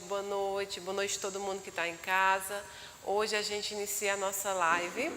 boa noite todo mundo que está em casa. Hoje a gente inicia a nossa live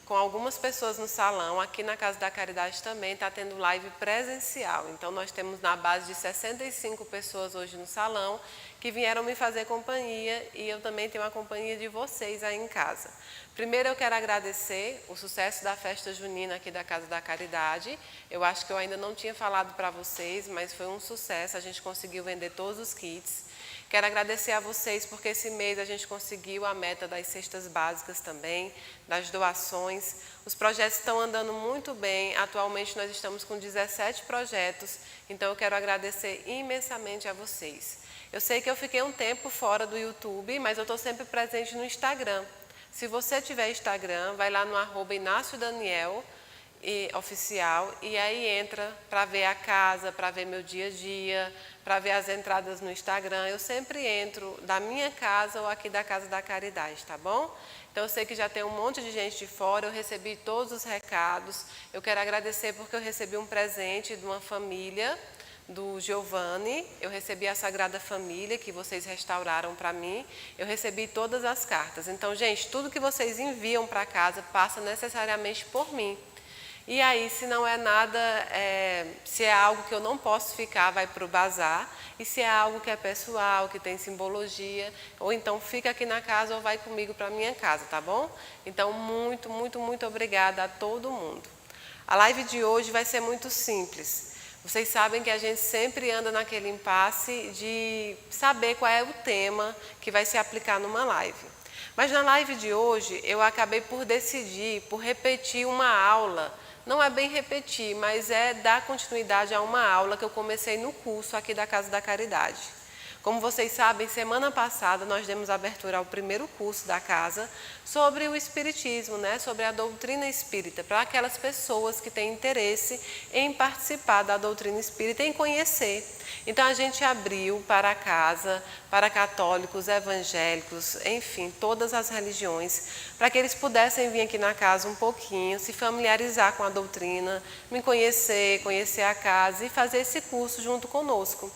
com algumas pessoas no salão. Aqui na Casa da Caridade também está tendo live presencial. Então nós temos na base de 65 pessoas hoje no salão que vieram me fazer companhia e eu também tenho a companhia de vocês aí em casa. Primeiro eu quero agradecer o sucesso da festa junina aqui da Casa da Caridade. Eu acho que eu ainda não tinha falado para vocês, mas foi um sucesso, a gente conseguiu vender todos os kits. Quero agradecer a vocês porque esse mês a gente conseguiu a meta das cestas básicas também, das doações. Os projetos estão andando muito bem, atualmente nós estamos com 17 projetos, então eu quero agradecer imensamente a vocês. Eu sei que eu fiquei um tempo fora do YouTube, mas eu estou sempre presente no Instagram. Se você tiver Instagram, vai lá no @InácioDaniel oficial e aí entra para ver a casa, para ver meu dia a dia, para ver as entradas no Instagram. Eu sempre entro da minha casa ou aqui da Casa da Caridade, tá bom? Então eu sei que já tem um monte de gente de fora, eu recebi todos os recados. Eu quero agradecer porque eu recebi um presente de uma família, do Giovanni, eu recebi a Sagrada Família que vocês restauraram para mim, eu recebi todas as cartas. Então, gente, tudo que vocês enviam para casa passa necessariamente por mim. E aí, se não é nada, se é algo que eu não posso ficar, vai para o bazar. E se é algo que é pessoal, que tem simbologia, ou então fica aqui na casa ou vai comigo para a minha casa, tá bom? Então, muito, muito, muito obrigada a todo mundo. A live de hoje vai ser muito simples. Vocês sabem que a gente sempre anda naquele impasse de saber qual é o tema que vai se aplicar numa live. Mas na live de hoje, eu acabei por decidir, por repetir uma aula. Não é bem repetir, mas é dar continuidade a uma aula que eu comecei no curso aqui da Casa da Caridade. Como vocês sabem, semana passada nós demos abertura ao primeiro curso da casa sobre o Espiritismo, sobre a doutrina espírita, para aquelas pessoas que têm interesse em participar da doutrina espírita, em conhecer. Então a gente abriu para a casa, para católicos, evangélicos, enfim, todas as religiões, para que eles pudessem vir aqui na casa um pouquinho, se familiarizar com a doutrina, me conhecer, conhecer a casa e fazer esse curso junto conosco.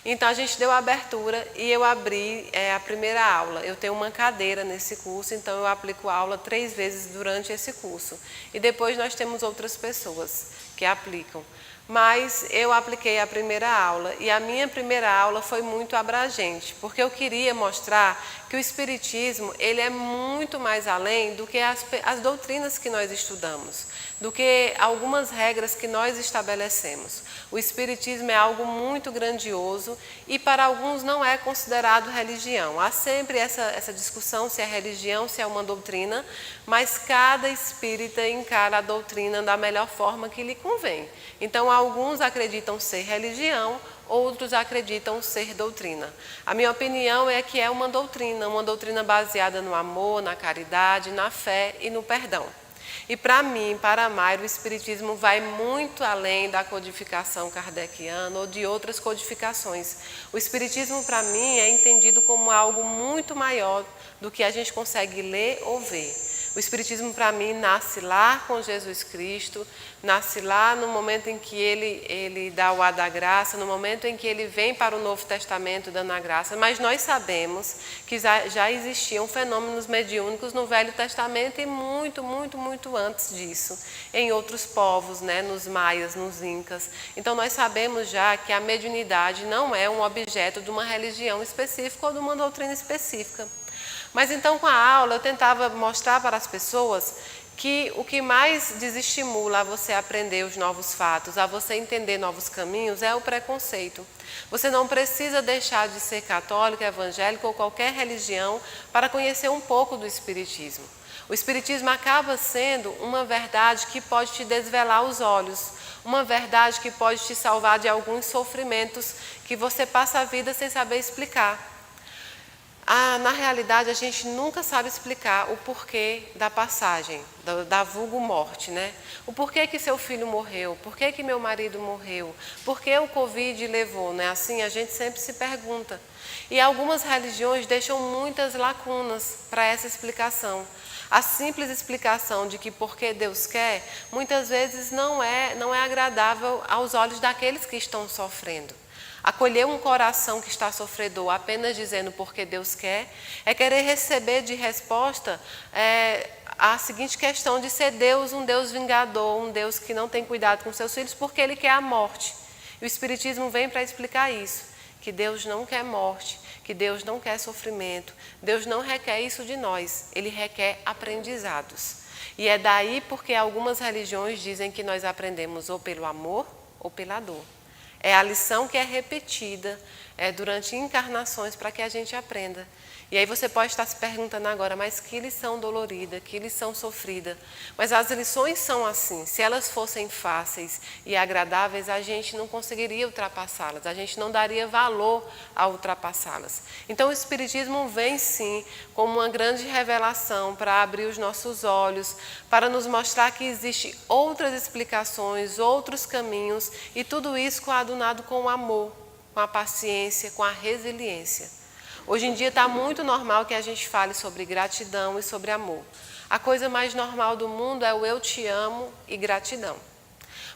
Então a gente deu a abertura e eu abri a primeira aula. Eu tenho uma cadeira nesse curso, então eu aplico a aula 3 vezes durante esse curso. E depois nós temos outras pessoas que aplicam. Mas eu apliquei a primeira aula e a minha primeira aula foi muito abrangente, porque eu queria mostrar que o Espiritismo ele é muito mais além do que as doutrinas que nós estudamos, do que algumas regras que nós estabelecemos. O Espiritismo é algo muito grandioso e para alguns não é considerado religião. Há sempre essa discussão se é religião, se é uma doutrina, mas cada espírita encara a doutrina da melhor forma que lhe convém. Então, alguns acreditam ser religião, outros acreditam ser doutrina. A minha opinião é que é uma doutrina baseada no amor, na caridade, na fé e no perdão. E para mim, para a Mayra, o Espiritismo vai muito além da codificação kardeciana ou de outras codificações. O Espiritismo, para mim, é entendido como algo muito maior do que a gente consegue ler ou ver. O Espiritismo, para mim, nasce lá com Jesus Cristo, nasce lá no momento em que ele dá o ar da graça, no momento em que ele vem para o Novo Testamento dando a graça. Mas nós sabemos que já existiam fenômenos mediúnicos no Velho Testamento e muito, muito, muito antes disso, em outros povos, nos maias, nos incas. Então nós sabemos já que a mediunidade não é um objeto de uma religião específica ou de uma doutrina específica. Mas então com a aula eu tentava mostrar para as pessoas que o que mais desestimula a você aprender os novos fatos, a você entender novos caminhos, é o preconceito. Você não precisa deixar de ser católico, evangélico ou qualquer religião para conhecer um pouco do Espiritismo. O Espiritismo acaba sendo uma verdade que pode te desvelar os olhos, uma verdade que pode te salvar de alguns sofrimentos que você passa a vida sem saber explicar. Na realidade, a gente nunca sabe explicar o porquê da passagem, da vulgo morte, O porquê que seu filho morreu, porquê que meu marido morreu, porquê o Covid levou, Assim a gente sempre se pergunta. E algumas religiões deixam muitas lacunas para essa explicação. A simples explicação de que porque Deus quer, muitas vezes não é agradável aos olhos daqueles que estão sofrendo. Acolher um coração que está sofredor apenas dizendo porque Deus quer, é querer receber de resposta a seguinte questão de ser Deus um Deus vingador, um Deus que não tem cuidado com seus filhos porque Ele quer a morte. E o Espiritismo vem para explicar isso, que Deus não quer morte, que Deus não quer sofrimento, Deus não requer isso de nós, Ele requer aprendizados. E é daí porque algumas religiões dizem que nós aprendemos ou pelo amor ou pela dor. É a lição que é repetida durante encarnações para que a gente aprenda. E aí você pode estar se perguntando agora, mas que lição dolorida, que lição sofrida. Mas as lições são assim, se elas fossem fáceis e agradáveis, a gente não conseguiria ultrapassá-las, a gente não daria valor a ultrapassá-las. Então o Espiritismo vem sim como uma grande revelação para abrir os nossos olhos, para nos mostrar que existem outras explicações, outros caminhos, e tudo isso coadunado com o amor, com a paciência, com a resiliência. Hoje em dia está muito normal que a gente fale sobre gratidão e sobre amor. A coisa mais normal do mundo é o eu te amo e gratidão.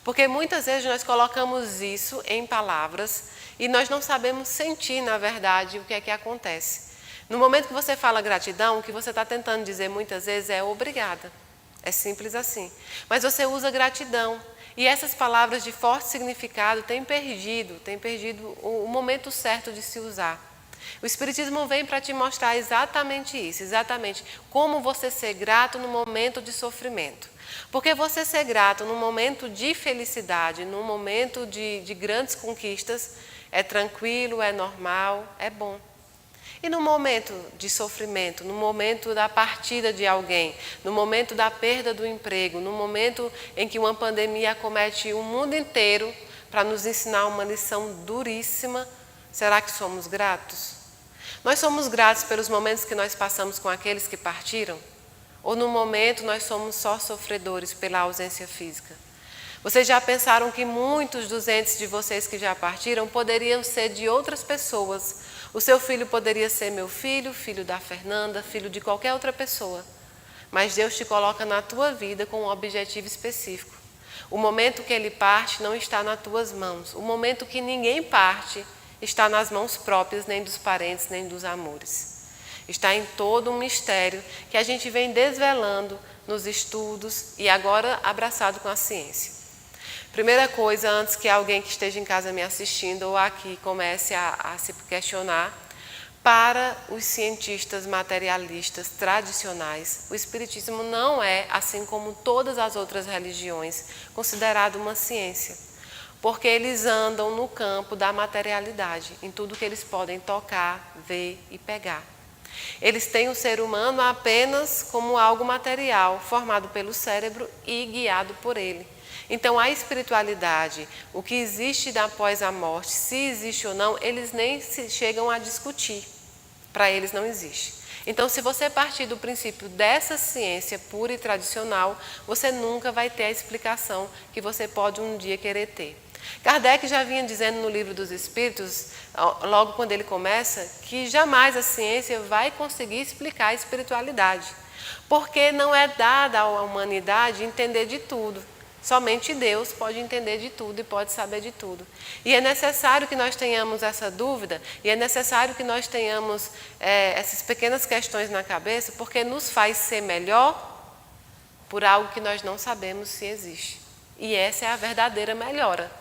Porque muitas vezes nós colocamos isso em palavras e nós não sabemos sentir, na verdade, o que é que acontece. No momento que você fala gratidão, o que você está tentando dizer muitas vezes é obrigada. É simples assim. Mas você usa gratidão. E essas palavras de forte significado têm perdido o momento certo de se usar. O Espiritismo vem para te mostrar exatamente isso, exatamente como você ser grato no momento de sofrimento. Porque você ser grato no momento de felicidade, no momento de grandes conquistas, é tranquilo, é normal, é bom. E no momento de sofrimento, no momento da partida de alguém, no momento da perda do emprego, no momento em que uma pandemia acomete o mundo inteiro para nos ensinar uma lição duríssima, será que somos gratos? Nós somos gratos pelos momentos que nós passamos com aqueles que partiram? Ou no momento nós somos só sofredores pela ausência física? Vocês já pensaram que muitos dos entes de vocês que já partiram poderiam ser de outras pessoas? O seu filho poderia ser meu filho, filho da Fernanda, filho de qualquer outra pessoa. Mas Deus te coloca na tua vida com um objetivo específico. O momento que ele parte não está nas tuas mãos. O momento que ninguém parte está nas mãos próprias, nem dos parentes, nem dos amores. Está em todo um mistério que a gente vem desvelando nos estudos e agora abraçado com a ciência. Primeira coisa, antes que alguém que esteja em casa me assistindo ou aqui comece a se questionar, para os cientistas materialistas tradicionais, o Espiritismo não é, assim como todas as outras religiões, considerado uma ciência. Porque eles andam no campo da materialidade, em tudo que eles podem tocar, ver e pegar. Eles têm o ser humano apenas como algo material, formado pelo cérebro e guiado por ele. Então, a espiritualidade, o que existe após a morte, se existe ou não, eles nem chegam a discutir. Para eles não existe. Então, se você partir do princípio dessa ciência pura e tradicional, você nunca vai ter a explicação que você pode um dia querer ter. Kardec já vinha dizendo no Livro dos Espíritos, logo quando ele começa, que jamais a ciência vai conseguir explicar a espiritualidade, porque não é dada à humanidade entender de tudo. Somente Deus pode entender de tudo e pode saber de tudo. E é necessário que nós tenhamos essa dúvida, e é necessário que nós tenhamos essas pequenas questões na cabeça, porque nos faz ser melhor por algo que nós não sabemos se existe. E essa é a verdadeira melhora.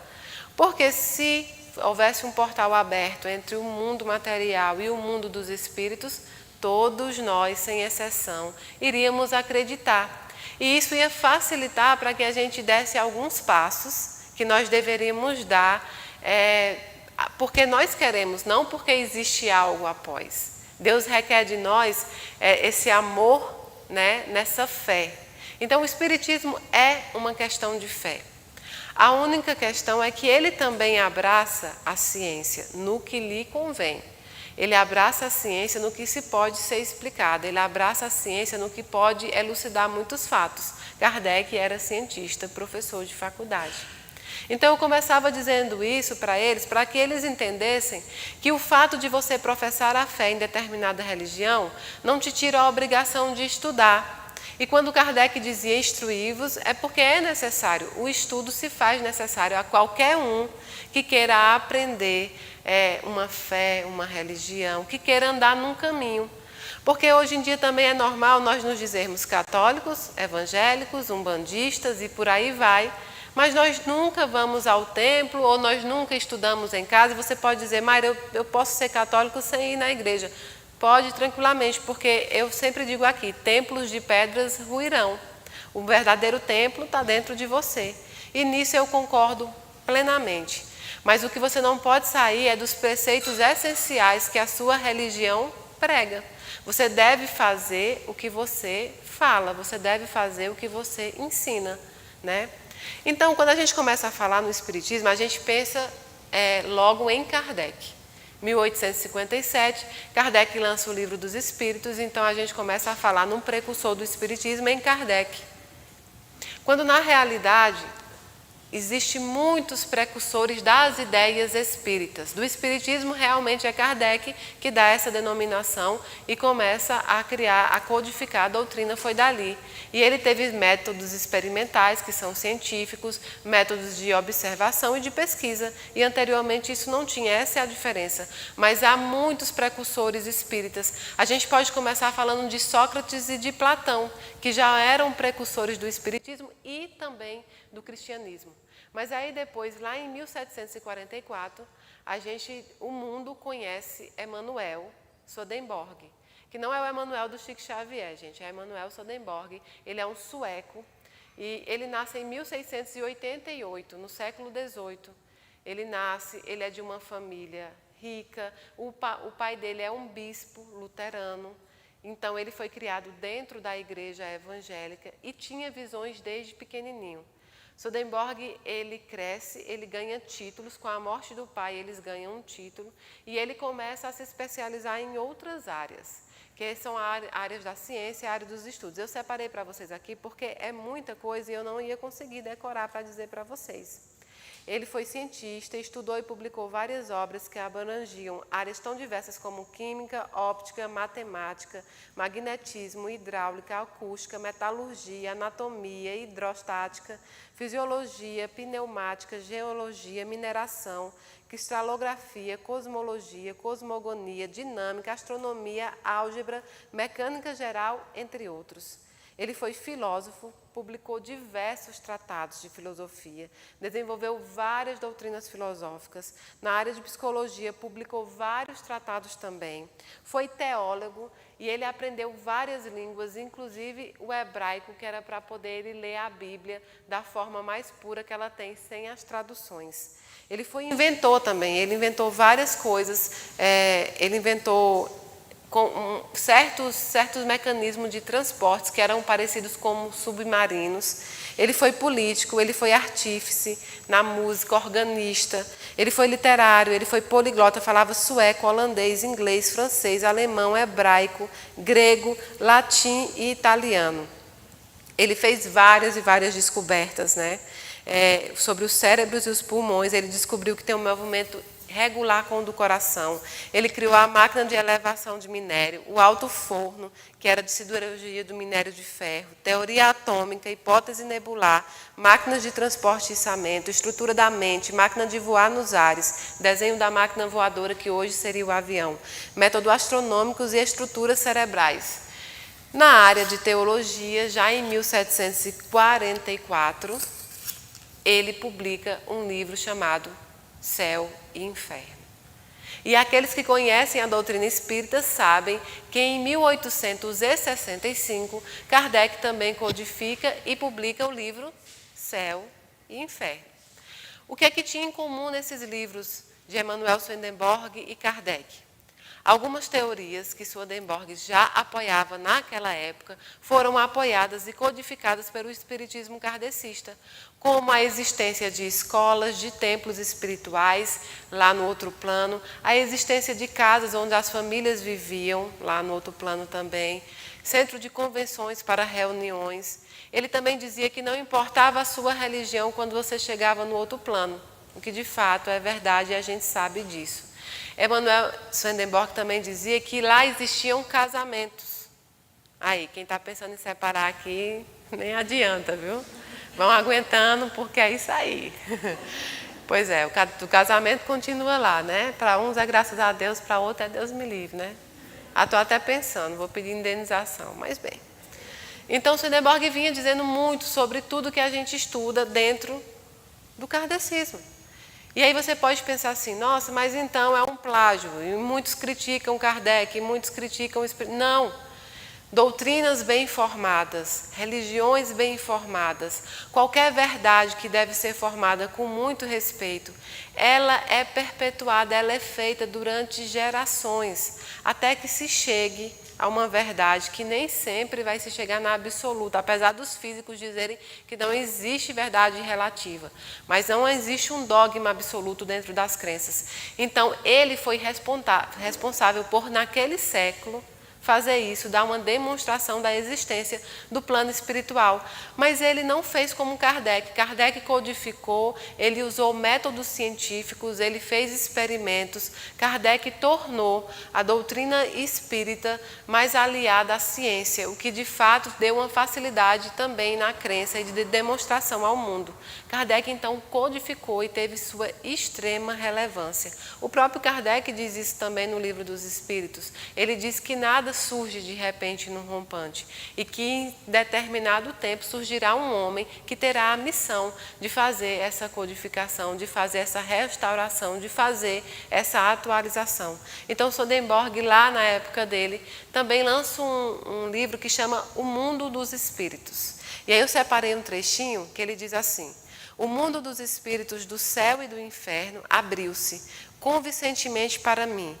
Porque se houvesse um portal aberto entre o mundo material e o mundo dos espíritos, todos nós, sem exceção, iríamos acreditar. E isso ia facilitar para que a gente desse alguns passos que nós deveríamos dar, porque nós queremos, não porque existe algo após. Deus requer de nós esse amor, né, nessa fé. Então o Espiritismo é uma questão de fé. A única questão é que ele também abraça a ciência no que lhe convém. Ele abraça a ciência no que se pode ser explicado. Ele abraça a ciência no que pode elucidar muitos fatos. Kardec era cientista, professor de faculdade. Então eu começava dizendo isso para eles, para que eles entendessem que o fato de você professar a fé em determinada religião não te tira a obrigação de estudar. E quando Kardec dizia instruí-vos, é porque é necessário, o estudo se faz necessário a qualquer um que queira aprender uma fé, uma religião, que queira andar num caminho. Porque hoje em dia também é normal nós nos dizermos católicos, evangélicos, umbandistas e por aí vai, mas nós nunca vamos ao templo ou nós nunca estudamos em casa. E você pode dizer, Mayra, eu posso ser católico sem ir na igreja. Pode tranquilamente, porque eu sempre digo aqui, templos de pedras ruirão. O verdadeiro templo está dentro de você. E nisso eu concordo plenamente. Mas o que você não pode sair é dos preceitos essenciais que a sua religião prega. Você deve fazer o que você fala, você deve fazer o que você ensina, né? Então, quando a gente começa a falar no Espiritismo, a gente pensa logo em Kardec. 1857, Kardec lança o Livro dos Espíritos, então a gente começa a falar num precursor do Espiritismo em Kardec. Quando na realidade existem muitos precursores das ideias espíritas. Do Espiritismo realmente é Kardec que dá essa denominação e começa a criar, a codificar a doutrina, foi dali. E ele teve métodos experimentais, que são científicos, métodos de observação e de pesquisa. E anteriormente isso não tinha, essa é a diferença. Mas há muitos precursores espíritas. A gente pode começar falando de Sócrates e de Platão, que já eram precursores do Espiritismo e também do cristianismo. Mas aí depois, lá em 1744, o mundo conhece Emanuel Swedenborg, que não é o Emanuel do Chico Xavier, gente, é Emanuel Swedenborg. Ele é um sueco e ele nasce em 1688, no século XVIII. Ele é de uma família rica, o pai dele é um bispo luterano. Então ele foi criado dentro da igreja evangélica e tinha visões desde pequenininho. Swedenborg, ele cresce, ele ganha títulos, com a morte do pai eles ganham um título e ele começa a se especializar em outras áreas, que são áreas da ciência e a área dos estudos. Eu separei para vocês aqui porque é muita coisa e eu não ia conseguir decorar para dizer para vocês. Ele foi cientista, estudou e publicou várias obras que abrangiam áreas tão diversas como química, óptica, matemática, magnetismo, hidráulica, acústica, metalurgia, anatomia, hidrostática, fisiologia, pneumática, geologia, mineração, cristalografia, cosmologia, cosmogonia, dinâmica, astronomia, álgebra, mecânica geral, entre outros. Ele foi filósofo, publicou diversos tratados de filosofia, desenvolveu várias doutrinas filosóficas. Na área de psicologia, publicou vários tratados também. Foi teólogo e ele aprendeu várias línguas, inclusive o hebraico, que era para poder ele ler a Bíblia da forma mais pura que ela tem, sem as traduções. Ele foi inventor também, ele inventou várias coisas, ele inventou com certos mecanismos de transportes que eram parecidos com submarinos. Ele foi político, ele foi artífice na música, organista, ele foi literário, ele foi poliglota, falava sueco, holandês, inglês, francês, alemão, hebraico, grego, latim e italiano. Ele fez várias e várias descobertas, né? Sobre os cérebros e os pulmões. Ele descobriu que tem um movimento regular com o do coração. Ele criou a máquina de elevação de minério, o alto forno, que era de siderurgia do minério de ferro, teoria atômica, hipótese nebular, máquinas de transporte e içamento, estrutura da mente, máquina de voar nos ares, desenho da máquina voadora, que hoje seria o avião, métodos astronômicos e estruturas cerebrais. Na área de teologia, já em 1744, ele publica um livro chamado Céu e Inferno. E aqueles que conhecem a doutrina espírita sabem que em 1865, Kardec também codifica e publica o livro Céu e Inferno. O que é que tinha em comum nesses livros de Emanuel Swedenborg e Kardec? Algumas teorias que Swedenborg já apoiava naquela época foram apoiadas e codificadas pelo espiritismo kardecista, como a existência de escolas, de templos espirituais lá no outro plano, a existência de casas onde as famílias viviam lá no outro plano também, centro de convenções para reuniões. Ele também dizia que não importava a sua religião quando você chegava no outro plano, o que de fato é verdade e a gente sabe disso. Emanuel Swedenborg também dizia que lá existiam casamentos. Aí, quem está pensando em separar aqui, nem adianta, viu? Vão aguentando, porque é isso aí. Pois é, o casamento continua lá, né? Para uns é graças a Deus, para outros é Deus me livre, né? Estou até pensando, vou pedir indenização, mas bem. Então, Swedenborg vinha dizendo muito sobre tudo que a gente estuda dentro do kardecismo. E aí você pode pensar assim, nossa, mas então é um plágio, e muitos criticam Kardec, e muitos criticam o Espírito. Não. Doutrinas bem formadas, religiões bem informadas, qualquer verdade que deve ser formada com muito respeito, ela é perpetuada, ela é feita durante gerações, até que se chegue a uma verdade que nem sempre vai se chegar na absoluta, apesar dos físicos dizerem que não existe verdade relativa, mas não existe um dogma absoluto dentro das crenças. Então, ele foi responsável por, naquele século, fazer isso, dar uma demonstração da existência do plano espiritual. Mas ele não fez como Kardec. Kardec codificou, ele usou métodos científicos, ele fez experimentos. Kardec tornou a doutrina espírita mais aliada à ciência, o que de fato deu uma facilidade também na crença e de demonstração ao mundo. Kardec então codificou e teve sua extrema relevância. O próprio Kardec diz isso também no Livro dos Espíritos. Ele diz que nada surge de repente num rompante e que em determinado tempo surgirá um homem que terá a missão de fazer essa codificação, de fazer essa restauração, de fazer essa atualização. Então Swedenborg, lá na época dele, também lança um livro que chama O Mundo dos Espíritos. E aí eu separei um trechinho que ele diz assim: o mundo dos espíritos do céu e do inferno abriu-se convincentemente para mim.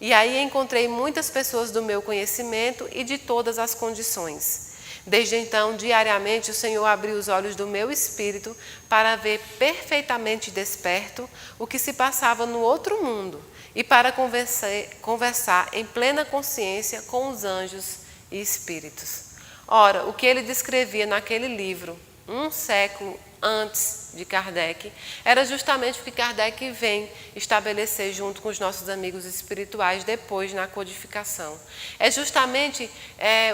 E aí encontrei muitas pessoas do meu conhecimento e de todas as condições. Desde então, diariamente, o Senhor abriu os olhos do meu espírito para ver perfeitamente desperto o que se passava no outro mundo e para conversar em plena consciência com os anjos e espíritos. Ora, o que ele descrevia naquele livro, um século antes de Kardec, era justamente o que Kardec vem estabelecer junto com os nossos amigos espirituais depois na codificação. É justamente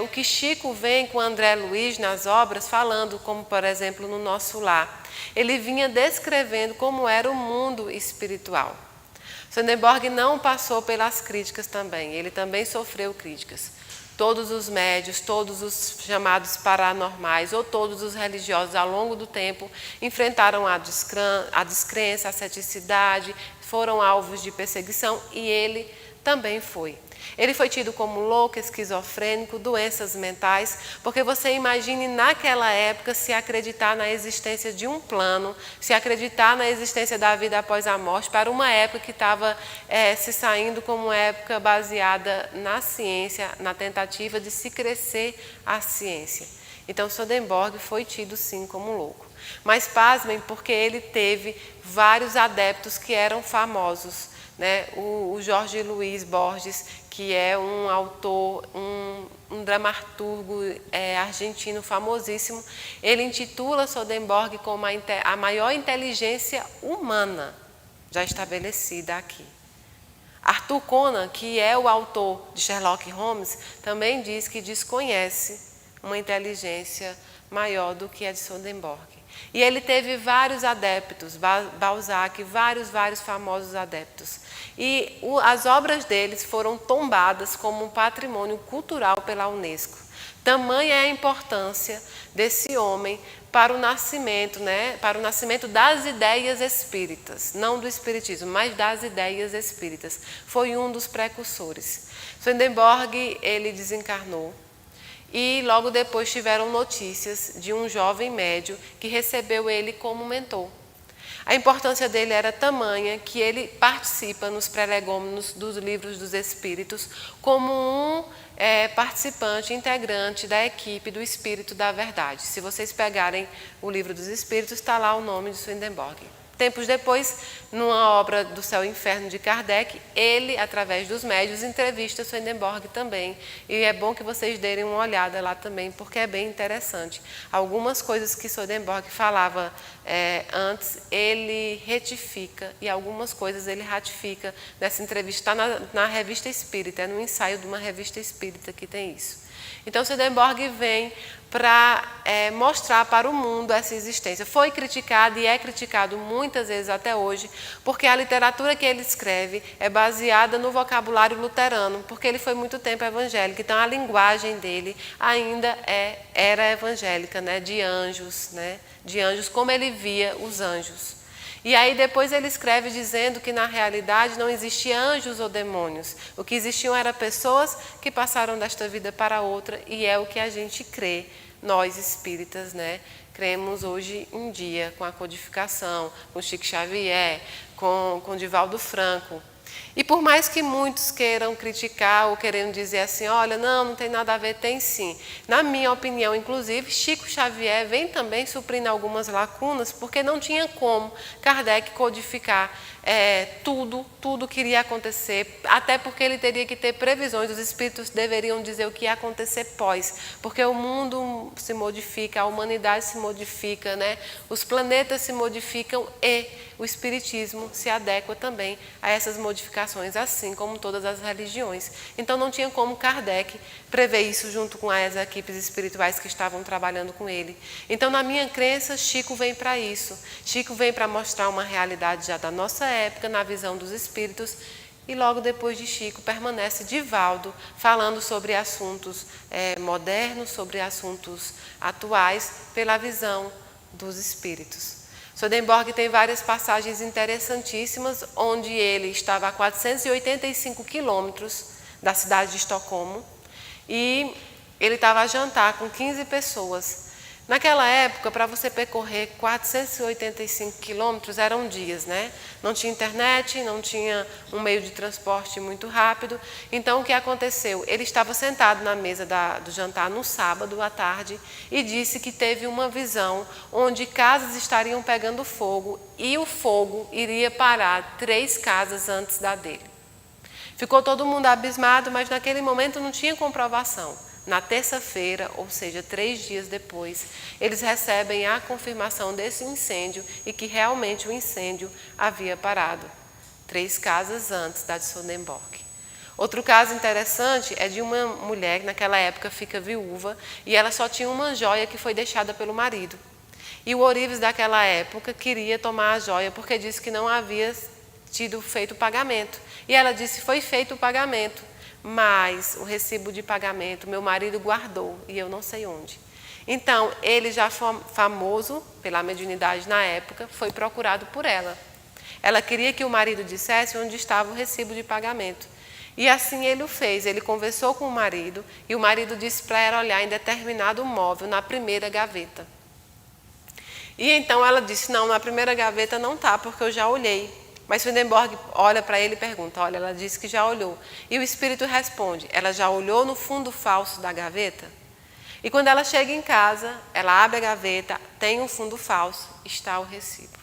o que Chico vem com André Luiz nas obras falando, como por exemplo no Nosso Lar. Ele vinha descrevendo como era o mundo espiritual. Swedenborg não passou pelas críticas também, ele também sofreu críticas. Todos os médios, todos os chamados paranormais ou todos os religiosos ao longo do tempo enfrentaram a descrença, a ceticidade, foram alvos de perseguição e ele também foi. Ele foi tido como louco, esquizofrênico, doenças mentais, porque você imagine naquela época se acreditar na existência de um plano, se acreditar na existência da vida após a morte, para uma época que estava se saindo como época baseada na ciência, na tentativa de se crescer a ciência. Então Swedenborg foi tido sim como louco. Mas pasmem, porque ele teve vários adeptos que eram famosos, né? O Jorge Luiz Borges, que é um autor, um dramaturgo argentino famosíssimo, ele intitula Swedenborg como a maior inteligência humana já estabelecida aqui. Arthur Conan, que é o autor de Sherlock Holmes, também diz que desconhece uma inteligência maior do que a de Swedenborg. E ele teve vários adeptos, Balzac, vários famosos adeptos. E as obras deles foram tombadas como um patrimônio cultural pela Unesco. Tamanha é a importância desse homem para o nascimento, para o nascimento das ideias espíritas, não do espiritismo, mas das ideias espíritas. Foi um dos precursores. Swedenborg, ele desencarnou. E logo depois tiveram notícias de um jovem médio que recebeu ele como mentor. A importância dele era tamanha que ele participa nos prelegômenos dos livros dos Espíritos como um participante, integrante da equipe do Espírito da Verdade. Se vocês pegarem o livro dos Espíritos, está lá o nome de Swedenborg. Tempos depois, numa obra do Céu e Inferno de Kardec, ele, através dos médios, entrevista Swedenborg também. E é bom que vocês derem uma olhada lá também, porque é bem interessante. Algumas coisas que Swedenborg falava antes, ele retifica, e algumas coisas ele ratifica nessa entrevista. Está na Revista Espírita, é no ensaio de uma revista espírita que tem isso. Então, Swedenborg vem para mostrar para o mundo essa existência. Foi criticado e é criticado muito muitas vezes até hoje, porque a literatura que ele escreve é baseada no vocabulário luterano, porque ele foi muito tempo evangélico, então a linguagem dele ainda era evangélica, né? De anjos, como ele via os anjos. E aí depois ele escreve dizendo que na realidade não existia anjos ou demônios. O que existiam eram pessoas que passaram desta vida para outra, e é o que a gente crê, nós espíritas, cremos hoje em dia com a codificação, com Chico Xavier, com Divaldo Franco. E por mais que muitos queiram criticar ou querendo dizer assim, olha, não tem nada a ver, tem sim. Na minha opinião, inclusive, Chico Xavier vem também suprindo algumas lacunas, porque não tinha como Kardec codificar tudo que iria acontecer, até porque ele teria que ter previsões, os espíritos deveriam dizer o que ia acontecer pós, porque o mundo se modifica, a humanidade se modifica, os planetas se modificam e o espiritismo se adequa também a essas modificações, assim como todas as religiões. Então não tinha como Kardec prever isso junto com as equipes espirituais que estavam trabalhando com ele. Então, na minha crença, Chico vem para isso. Chico vem para mostrar uma realidade já da nossa época, na visão dos espíritos, e logo depois de Chico permanece Divaldo, falando sobre assuntos modernos, sobre assuntos atuais, pela visão dos espíritos. Swedenborg tem várias passagens interessantíssimas, onde ele estava a 485 quilômetros da cidade de Estocolmo e ele estava a jantar com 15 pessoas. Naquela época, para você percorrer 485 quilômetros, eram dias, Não tinha internet, não tinha um meio de transporte muito rápido. Então, o que aconteceu? Ele estava sentado na mesa do jantar no sábado à tarde e disse que teve uma visão onde casas estariam pegando fogo e o fogo iria parar 3 casas antes da dele. Ficou todo mundo abismado, mas naquele momento não tinha comprovação. Na terça-feira, ou seja, 3 dias depois, eles recebem a confirmação desse incêndio e que realmente o incêndio havia parado 3 casas antes da de Swedenborg. Outro caso interessante é de uma mulher que naquela época fica viúva e ela só tinha uma joia que foi deixada pelo marido. E o ourives daquela época queria tomar a joia porque disse que não havia tido feito o pagamento. E ela disse, foi feito o pagamento, mas o recibo de pagamento meu marido guardou e eu não sei onde. Então, ele já famoso pela mediunidade na época, foi procurado por ela. Ela queria que o marido dissesse onde estava o recibo de pagamento. E assim ele o fez, ele conversou com o marido e o marido disse para ela olhar em determinado móvel, na primeira gaveta. E então ela disse, não, na primeira gaveta não está, porque eu já olhei. Mas Swedenborg olha para ele e pergunta, olha, ela disse que já olhou. E o espírito responde, ela já olhou no fundo falso da gaveta? E quando ela chega em casa, ela abre a gaveta, tem um fundo falso, está o recibo.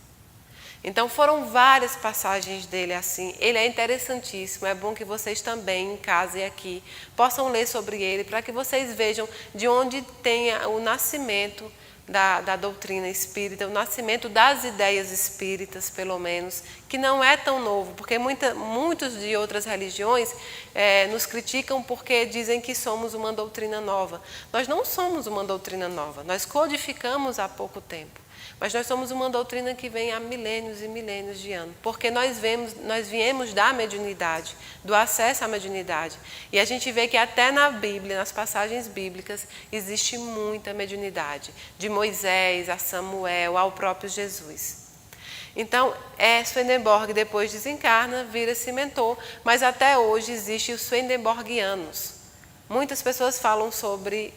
Então foram várias passagens dele assim, ele é interessantíssimo, é bom que vocês também em casa e aqui possam ler sobre ele, para que vocês vejam de onde tem o nascimento da doutrina espírita, o nascimento das ideias espíritas, pelo menos, que não é tão novo, porque muitos de outras religiões nos criticam porque dizem que somos uma doutrina nova. Nós não somos uma doutrina nova, nós codificamos há pouco tempo, mas nós somos uma doutrina que vem há milênios e milênios de anos, porque nós viemos da mediunidade, do acesso à mediunidade, e a gente vê que até na Bíblia, nas passagens bíblicas, existe muita mediunidade, de Moisés a Samuel, ao próprio Jesus. Então, Swedenborg depois desencarna, vira-se mentor, mas até hoje existe os Swedenborgianos. Muitas pessoas falam sobre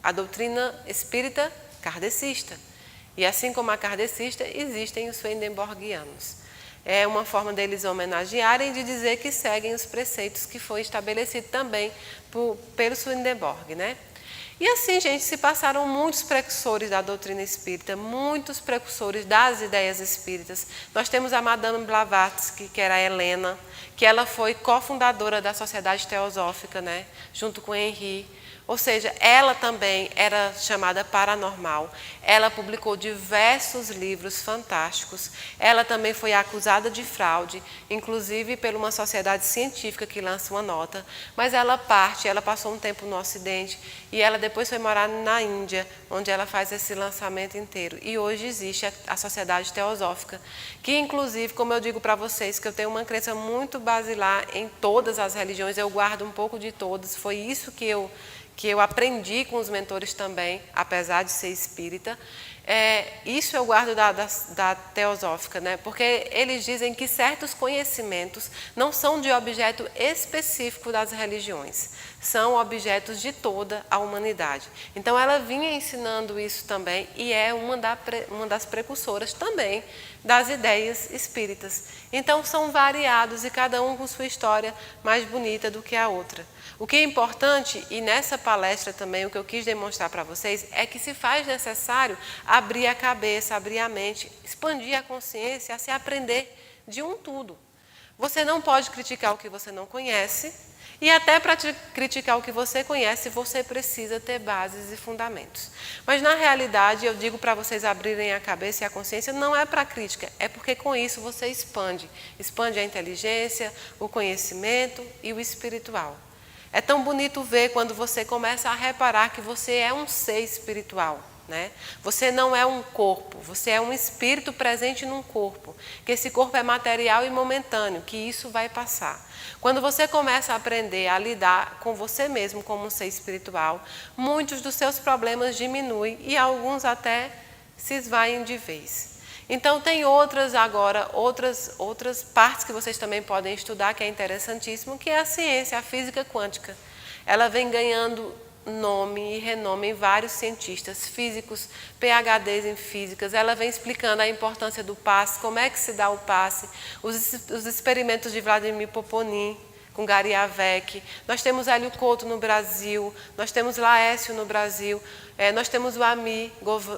a doutrina espírita kardecista. E assim como a kardecista, existem os Swedenborgianos. É uma forma deles homenagearem e de dizer que seguem os preceitos que foi estabelecido também pelo Swedenborg, E assim, gente, se passaram muitos precursores da doutrina espírita, muitos precursores das ideias espíritas. Nós temos a Madame Blavatsky, que era a Helena, que ela foi cofundadora da Sociedade Teosófica, junto com Henri. Ou seja, ela também era chamada paranormal. Ela publicou diversos livros fantásticos. Ela também foi acusada de fraude, inclusive por uma sociedade científica que lança uma nota. Mas ela passou um tempo no Ocidente e ela depois foi morar na Índia, onde ela faz esse lançamento inteiro. E hoje existe a Sociedade Teosófica, que inclusive, como eu digo para vocês, que eu tenho uma crença muito basilar em todas as religiões, eu guardo um pouco de todas. Foi isso que eu aprendi com os mentores também, apesar de ser espírita. Isso eu guardo da teosófica, né? Porque eles dizem que certos conhecimentos não são de objeto específico das religiões, são objetos de toda a humanidade. Então ela vinha ensinando isso também e é uma das precursoras também das ideias espíritas. Então são variados e cada um com sua história mais bonita do que a outra. O que é importante, e nessa palestra também o que eu quis demonstrar para vocês, é que se faz necessário abrir a cabeça, abrir a mente, expandir a consciência, a se aprender de um tudo. Você não pode criticar o que você não conhece, e até para criticar o que você conhece, você precisa ter bases e fundamentos. Mas na realidade, eu digo para vocês abrirem a cabeça e a consciência, não é para crítica, é porque com isso você expande a inteligência, o conhecimento e o espiritual. É tão bonito ver quando você começa a reparar que você é um ser espiritual, né? Você não é um corpo, você é um espírito presente num corpo, que esse corpo é material e momentâneo, que isso vai passar. Quando você começa a aprender a lidar com você mesmo como um ser espiritual, muitos dos seus problemas diminuem e alguns até se esvaem de vez. Então tem outras partes que vocês também podem estudar, que é interessantíssimo, que é a ciência, a física quântica. Ela vem ganhando nome e renome em vários cientistas físicos, PhDs em físicas. Ela vem explicando a importância do passe, como é que se dá o passe, os experimentos de Vladimir Poponin com Gary Avec. Nós temos Hélio Couto no Brasil, nós temos Laércio no Brasil, nós temos o Ami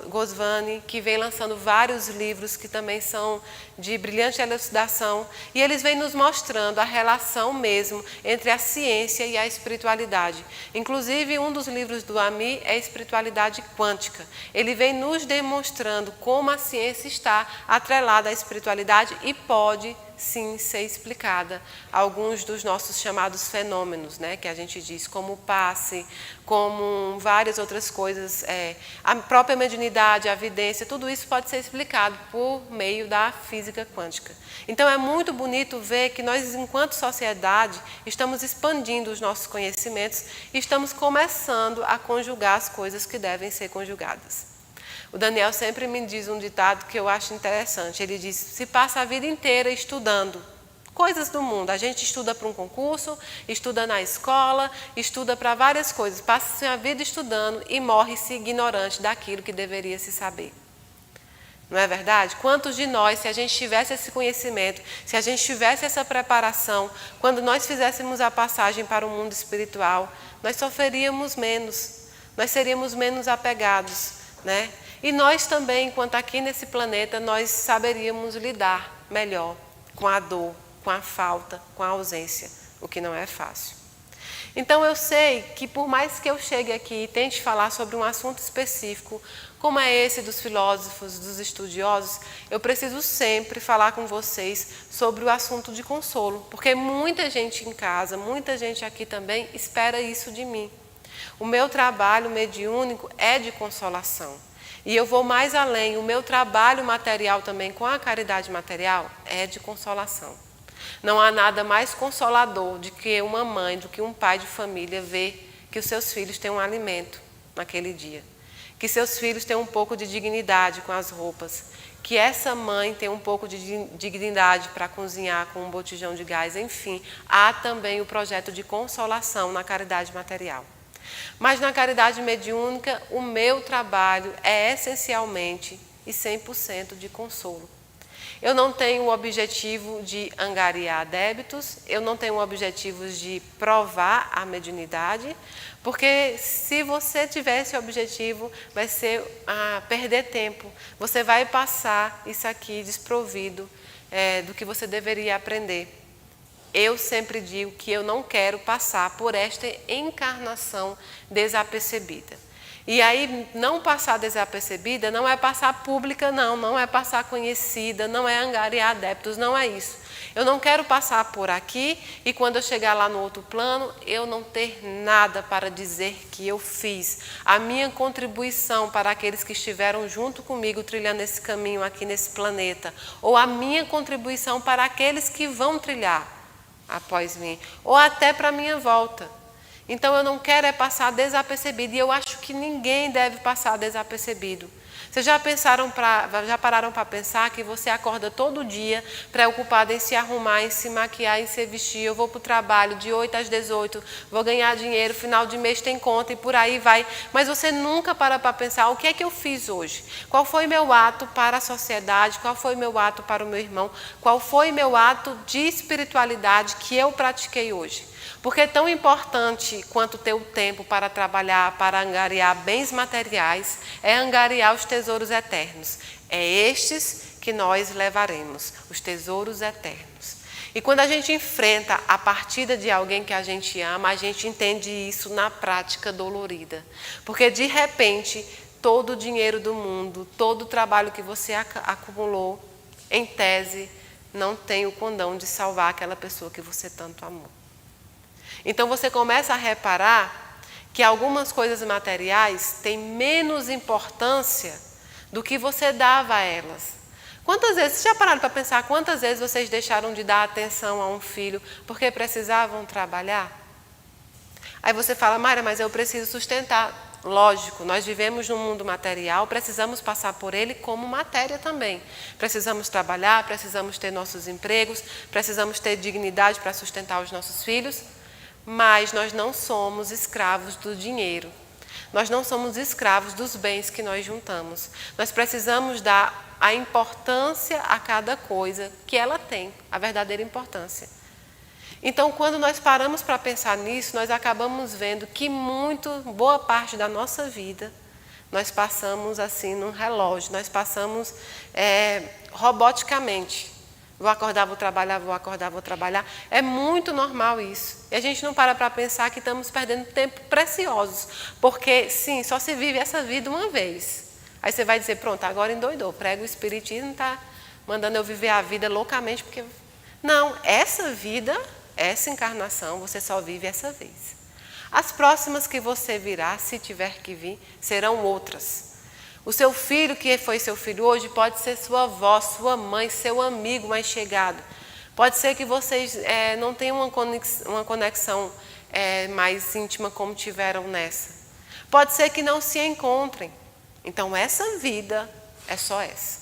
Goswami, que vem lançando vários livros que também são de brilhante elucidação, e eles vêm nos mostrando a relação mesmo entre a ciência e a espiritualidade. Inclusive, um dos livros do Ami é Espiritualidade Quântica. Ele vem nos demonstrando como a ciência está atrelada à espiritualidade e pode sim ser explicada alguns dos nossos chamados fenômenos, né, que a gente diz, como o passe, como várias outras coisas, a própria mediunidade, a vidência, tudo isso pode ser explicado por meio da física quântica. Então é muito bonito ver que nós, enquanto sociedade, estamos expandindo os nossos conhecimentos e estamos começando a conjugar as coisas que devem ser conjugadas. O Daniel sempre me diz um ditado que eu acho interessante. Ele diz: se passa a vida inteira estudando coisas do mundo. A gente estuda para um concurso, estuda na escola, estuda para várias coisas. Passa a vida estudando e morre-se ignorante daquilo que deveria se saber. Não é verdade? Quantos de nós, se a gente tivesse esse conhecimento, se a gente tivesse essa preparação, quando nós fizéssemos a passagem para o mundo espiritual, nós sofreríamos menos, nós seríamos menos apegados, né? E nós também, enquanto aqui nesse planeta, nós saberíamos lidar melhor com a dor, com a falta, com a ausência, o que não é fácil. Então eu sei que por mais que eu chegue aqui e tente falar sobre um assunto específico, como é esse dos filósofos, dos estudiosos, eu preciso sempre falar com vocês sobre o assunto de consolo, porque muita gente em casa, muita gente aqui também espera isso de mim. O meu trabalho mediúnico é de consolação. E eu vou mais além, o meu trabalho material também com a caridade material é de consolação. Não há nada mais consolador do que uma mãe, do que um pai de família ver que os seus filhos têm um alimento naquele dia. Que seus filhos têm um pouco de dignidade com as roupas. Que essa mãe tem um pouco de dignidade para cozinhar com um botijão de gás. Enfim, há também o projeto de consolação na caridade material. Mas na caridade mediúnica, o meu trabalho é essencialmente e 100% de consolo. Eu não tenho o objetivo de angariar débitos, eu não tenho o objetivo de provar a mediunidade, porque se você tiver esse objetivo, vai ser perder tempo. Você vai passar isso aqui desprovido do que você deveria aprender. eu sempre digo que eu não quero passar por esta encarnação desapercebida. E aí, não passar desapercebida não é passar pública, não é passar conhecida, não é angariar adeptos, não é isso. Eu não quero passar por aqui e quando eu chegar lá no outro plano, eu não ter nada para dizer que eu fiz. A minha contribuição para aqueles que estiveram junto comigo trilhando esse caminho aqui nesse planeta, ou a minha contribuição para aqueles que vão trilhar após mim, ou até para a minha volta. Então eu não quero passar desapercebido e eu acho que ninguém deve passar desapercebido. Vocês já pararam para pensar que você acorda todo dia preocupado em se arrumar, em se maquiar, em se vestir? Eu vou para o trabalho de 8 às 18, vou ganhar dinheiro, final de mês tem conta e por aí vai. Mas você nunca para pensar o que é que eu fiz hoje? Qual foi meu ato para a sociedade? Qual foi meu ato para o meu irmão? Qual foi meu ato de espiritualidade que eu pratiquei hoje? Porque é tão importante quanto ter o tempo para trabalhar, para angariar bens materiais, é angariar os tesouros eternos. É estes que nós levaremos, os tesouros eternos. E quando a gente enfrenta a partida de alguém que a gente ama, a gente entende isso na prática dolorida. Porque de repente, todo o dinheiro do mundo, todo o trabalho que você acumulou, em tese, não tem o condão de salvar aquela pessoa que você tanto amou. Então você começa a reparar que algumas coisas materiais têm menos importância do que você dava a elas. Quantas vezes, vocês já pararam para pensar quantas vezes vocês deixaram de dar atenção a um filho porque precisavam trabalhar? Aí você fala, Mayra, mas eu preciso sustentar. Lógico, nós vivemos num mundo material, precisamos passar por ele como matéria também. Precisamos trabalhar, precisamos ter nossos empregos, precisamos ter dignidade para sustentar os nossos filhos. Mas nós não somos escravos do dinheiro. Nós não somos escravos dos bens que nós juntamos. Nós precisamos dar a importância a cada coisa que ela tem, a verdadeira importância. Então, quando nós paramos para pensar nisso, nós acabamos vendo que boa parte da nossa vida, nós passamos assim num relógio, nós passamos roboticamente. Vou acordar, vou trabalhar, vou acordar, vou trabalhar. É muito normal isso. E a gente não para pensar que estamos perdendo tempo precioso. Porque, sim, só se vive essa vida uma vez. Aí você vai dizer, pronto, agora endoidou. Prega o espiritismo, está mandando eu viver a vida loucamente. Porque... Não, essa vida, essa encarnação, você só vive essa vez. As próximas que você virá, se tiver que vir, serão outras. O seu filho, que foi seu filho hoje, pode ser sua avó, sua mãe, seu amigo mais chegado. Pode ser que vocês não tenham uma conexão mais íntima como tiveram nessa. Pode ser que não se encontrem. Então, essa vida é só essa.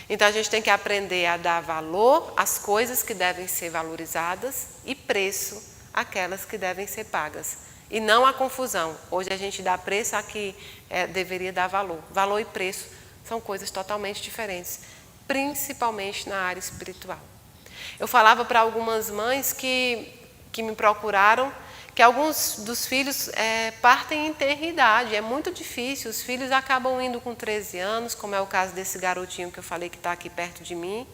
Então, a gente tem que aprender a dar valor às coisas que devem ser valorizadas e preço àquelas que devem ser pagas. E não a confusão. Hoje a gente dá preço a que deveria dar valor. Valor e preço são coisas totalmente diferentes, principalmente na área espiritual. Eu falava para algumas mães que me procuraram que alguns dos filhos partem em tenra-idade. É muito difícil. Os filhos acabam indo com 13 anos, como é o caso desse garotinho que eu falei que está aqui perto de mim.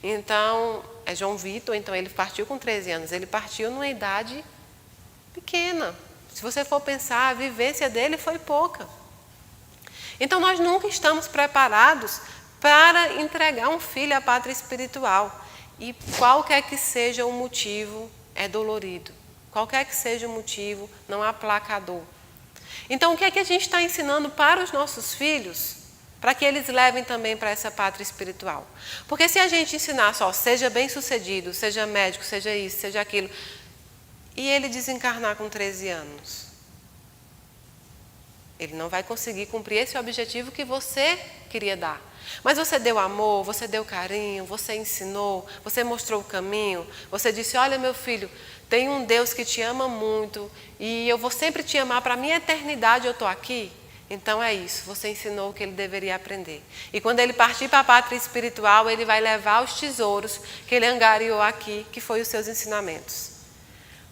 Então, é João Vitor, então ele partiu com 13 anos. Ele partiu numa idade pequena. Se você for pensar, a vivência dele foi pouca. Então, nós nunca estamos preparados para entregar um filho à pátria espiritual. E qualquer que seja o motivo, é dolorido. Qualquer que seja o motivo, não aplaca a dor. Então, o que é que a gente está ensinando para os nossos filhos, para que eles levem também para essa pátria espiritual? Porque se a gente ensinar só, seja bem-sucedido, seja médico, seja isso, seja aquilo, e ele desencarnar com 13 anos, ele não vai conseguir cumprir esse objetivo que você queria dar. Mas você deu amor, você deu carinho, você ensinou, você mostrou o caminho, você disse, olha meu filho, tem um Deus que te ama muito e eu vou sempre te amar, para a minha eternidade eu estou aqui. Então é isso, você ensinou o que ele deveria aprender. E quando ele partir para a pátria espiritual, ele vai levar os tesouros que ele angariou aqui, que foi os seus ensinamentos.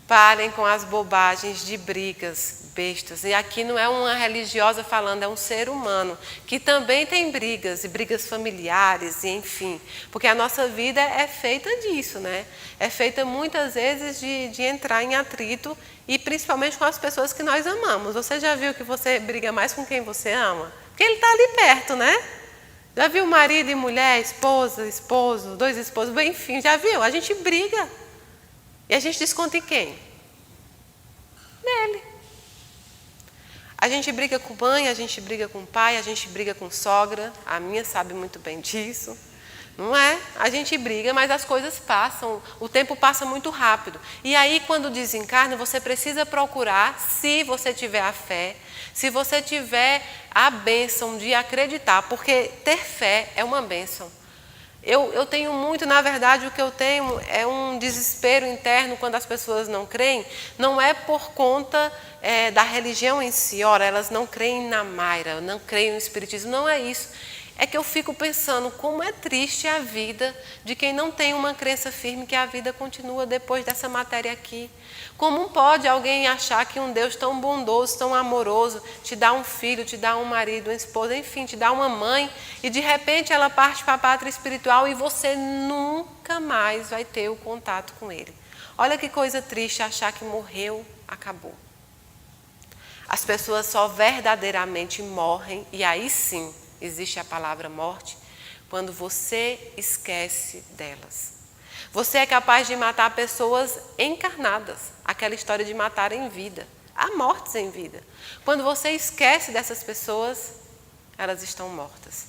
Parem com as bobagens de brigas. bestas. E aqui não é uma religiosa falando, é um ser humano que também tem brigas, e brigas familiares, e enfim. Porque a nossa vida é feita disso, né? É feita muitas vezes de entrar em atrito, e principalmente com as pessoas que nós amamos. Você já viu que você briga mais com quem você ama? Porque ele está ali perto, né? Já viu marido e mulher, esposa, esposo, dois esposos, enfim, já viu? A gente briga. E a gente desconta em quem? Nele. A gente briga com mãe, a gente briga com pai, a gente briga com sogra. A minha sabe muito bem disso. Não é? A gente briga, mas as coisas passam. O tempo passa muito rápido. E aí, quando desencarna, você precisa procurar, se você tiver a fé, se você tiver a bênção de acreditar, porque ter fé é uma bênção. Eu tenho muito, na verdade, o que eu tenho é um desespero interno quando as pessoas não creem. Não é por conta da religião em si. Ora, elas não creem na Mayra, não creem no Espiritismo. Não é isso. É que eu fico pensando como é triste a vida de quem não tem uma crença firme que a vida continua depois dessa matéria aqui. Como pode alguém achar que um Deus tão bondoso, tão amoroso, te dá um filho, te dá um marido, uma esposa, enfim, te dá uma mãe, e de repente ela parte para a pátria espiritual e você nunca mais vai ter o contato com ele. Olha que coisa triste achar que morreu, acabou. As pessoas só verdadeiramente morrem, e aí sim existe a palavra morte, quando você esquece delas. Você é capaz de matar pessoas encarnadas, aquela história de matar em vida. Há mortes em vida. Quando você esquece dessas pessoas, elas estão mortas.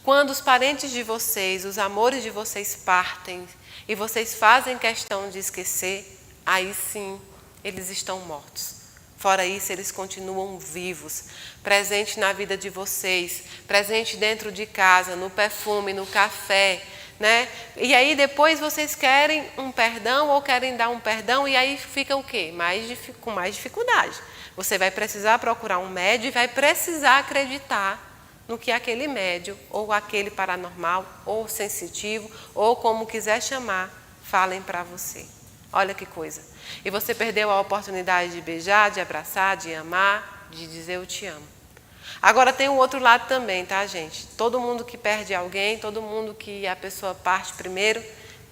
Quando os parentes de vocês, os amores de vocês partem e vocês fazem questão de esquecer, aí sim eles estão mortos. Fora isso, eles continuam vivos, presentes na vida de vocês, presentes dentro de casa, no perfume, no café, né? E aí depois vocês querem um perdão ou querem dar um perdão e aí fica o quê? Com mais dificuldade. Você vai precisar procurar um médium e vai precisar acreditar no que aquele médium ou aquele paranormal ou sensitivo ou como quiser chamar, falem para você. Olha que coisa. E você perdeu a oportunidade de beijar, de abraçar, de amar, de dizer eu te amo. Agora tem o outro lado também, tá, gente? Todo mundo que perde alguém, todo mundo que a pessoa parte primeiro,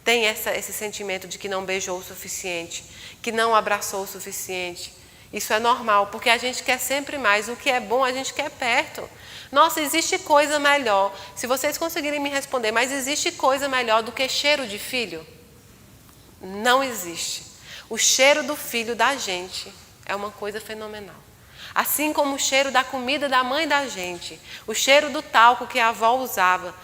tem esse sentimento de que não beijou o suficiente, que não abraçou o suficiente. Isso é normal, porque a gente quer sempre mais. O que é bom, a gente quer perto. Nossa, existe coisa melhor. Se vocês conseguirem me responder, mas existe coisa melhor do que cheiro de filho? Não existe. O cheiro do filho da gente é uma coisa fenomenal. Assim como o cheiro da comida da mãe da gente, o cheiro do talco que a avó usava.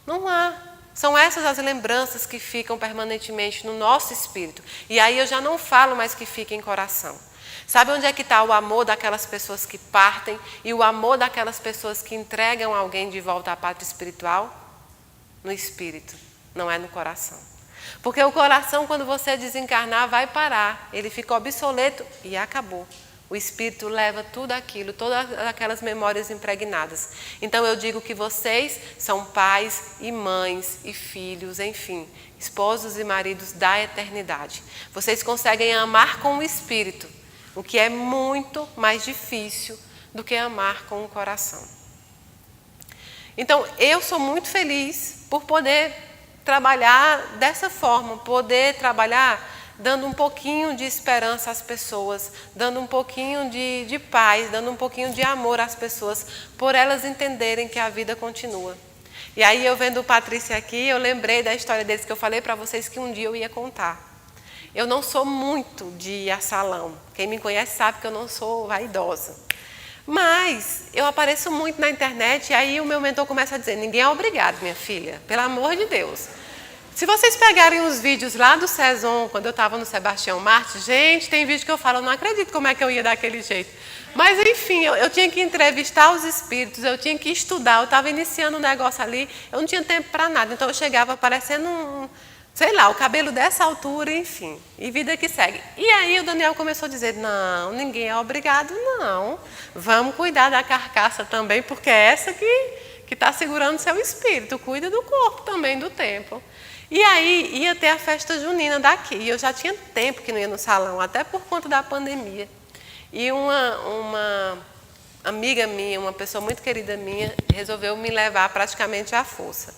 Não há. São essas as lembranças que ficam permanentemente no nosso espírito. E aí eu já não falo mais que fica em coração. Sabe onde é que está o amor daquelas pessoas que partem e o amor daquelas pessoas que entregam alguém de volta à pátria espiritual? No espírito, não é no coração. Porque o coração, quando você desencarnar, vai parar. Ele fica obsoleto e acabou. O espírito leva tudo aquilo, todas aquelas memórias impregnadas. Então eu digo que vocês são pais e mães e filhos, enfim, esposos e maridos da eternidade. Vocês conseguem amar com o espírito, o que é muito mais difícil do que amar com o coração. Então eu sou muito feliz por poder trabalhar dessa forma, poder trabalhar dando um pouquinho de esperança às pessoas, dando um pouquinho de paz, dando um pouquinho de amor às pessoas, por elas entenderem que a vida continua. E aí eu vendo o Patrícia aqui, eu lembrei da história deles que eu falei para vocês que um dia eu ia contar. Eu não sou muito de ir a salão. Quem me conhece sabe que eu não sou vaidosa. Mas eu apareço muito na internet e aí o meu mentor começa a dizer, ninguém é obrigado, minha filha, pelo amor de Deus. Se vocês pegarem os vídeos lá do Saison, quando eu estava no Sebastião Marte, gente, tem vídeo que eu falo, eu não acredito como é que eu ia daquele jeito. Mas, enfim, eu tinha que entrevistar os espíritos, eu tinha que estudar, eu estava iniciando um negócio ali, eu não tinha tempo para nada. Então, eu chegava parecendo sei lá, o cabelo dessa altura, enfim, e vida que segue. E aí o Daniel começou a dizer, não, ninguém é obrigado, não. Vamos cuidar da carcaça também, porque é essa que está segurando seu espírito, cuida do corpo também, do tempo. E aí ia ter a festa junina daqui, e eu já tinha tempo que não ia no salão, até por conta da pandemia. E uma amiga minha, uma pessoa muito querida minha, resolveu me levar praticamente à força.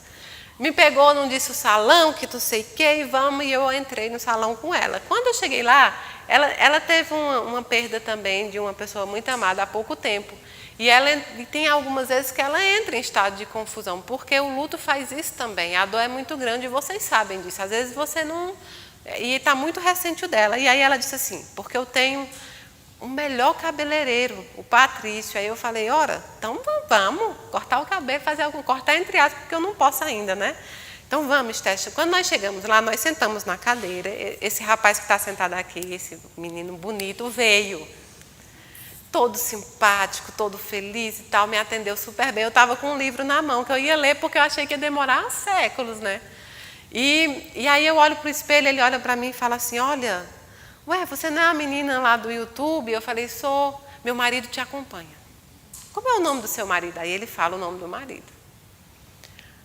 Me pegou, não disse o salão, que tu sei que, e vamos, e eu entrei no salão com ela. Quando eu cheguei lá, ela teve uma perda também de uma pessoa muito amada há pouco tempo. E tem algumas vezes que ela entra em estado de confusão, porque o luto faz isso também. A dor é muito grande e vocês sabem disso. Às vezes você não... E está muito recente o dela. E aí ela disse assim, porque eu tenho o melhor cabeleireiro, o Patrício. Aí eu falei, ora, então vamos cortar o cabelo, fazer algum... Cortar entre aspas, porque eu não posso ainda, né? Então vamos, Esté. Quando nós chegamos lá, nós sentamos na cadeira. Esse rapaz que está sentado aqui, esse menino bonito, veio. Todo simpático, todo feliz e tal, me atendeu super bem. Eu estava com um livro na mão, que eu ia ler, porque eu achei que ia demorar séculos, né? E aí eu olho para o espelho, ele olha para mim e fala assim, olha, ué, você não é a menina lá do YouTube? Eu falei, sou, meu marido te acompanha. Como é o nome do seu marido? Aí ele fala o nome do marido.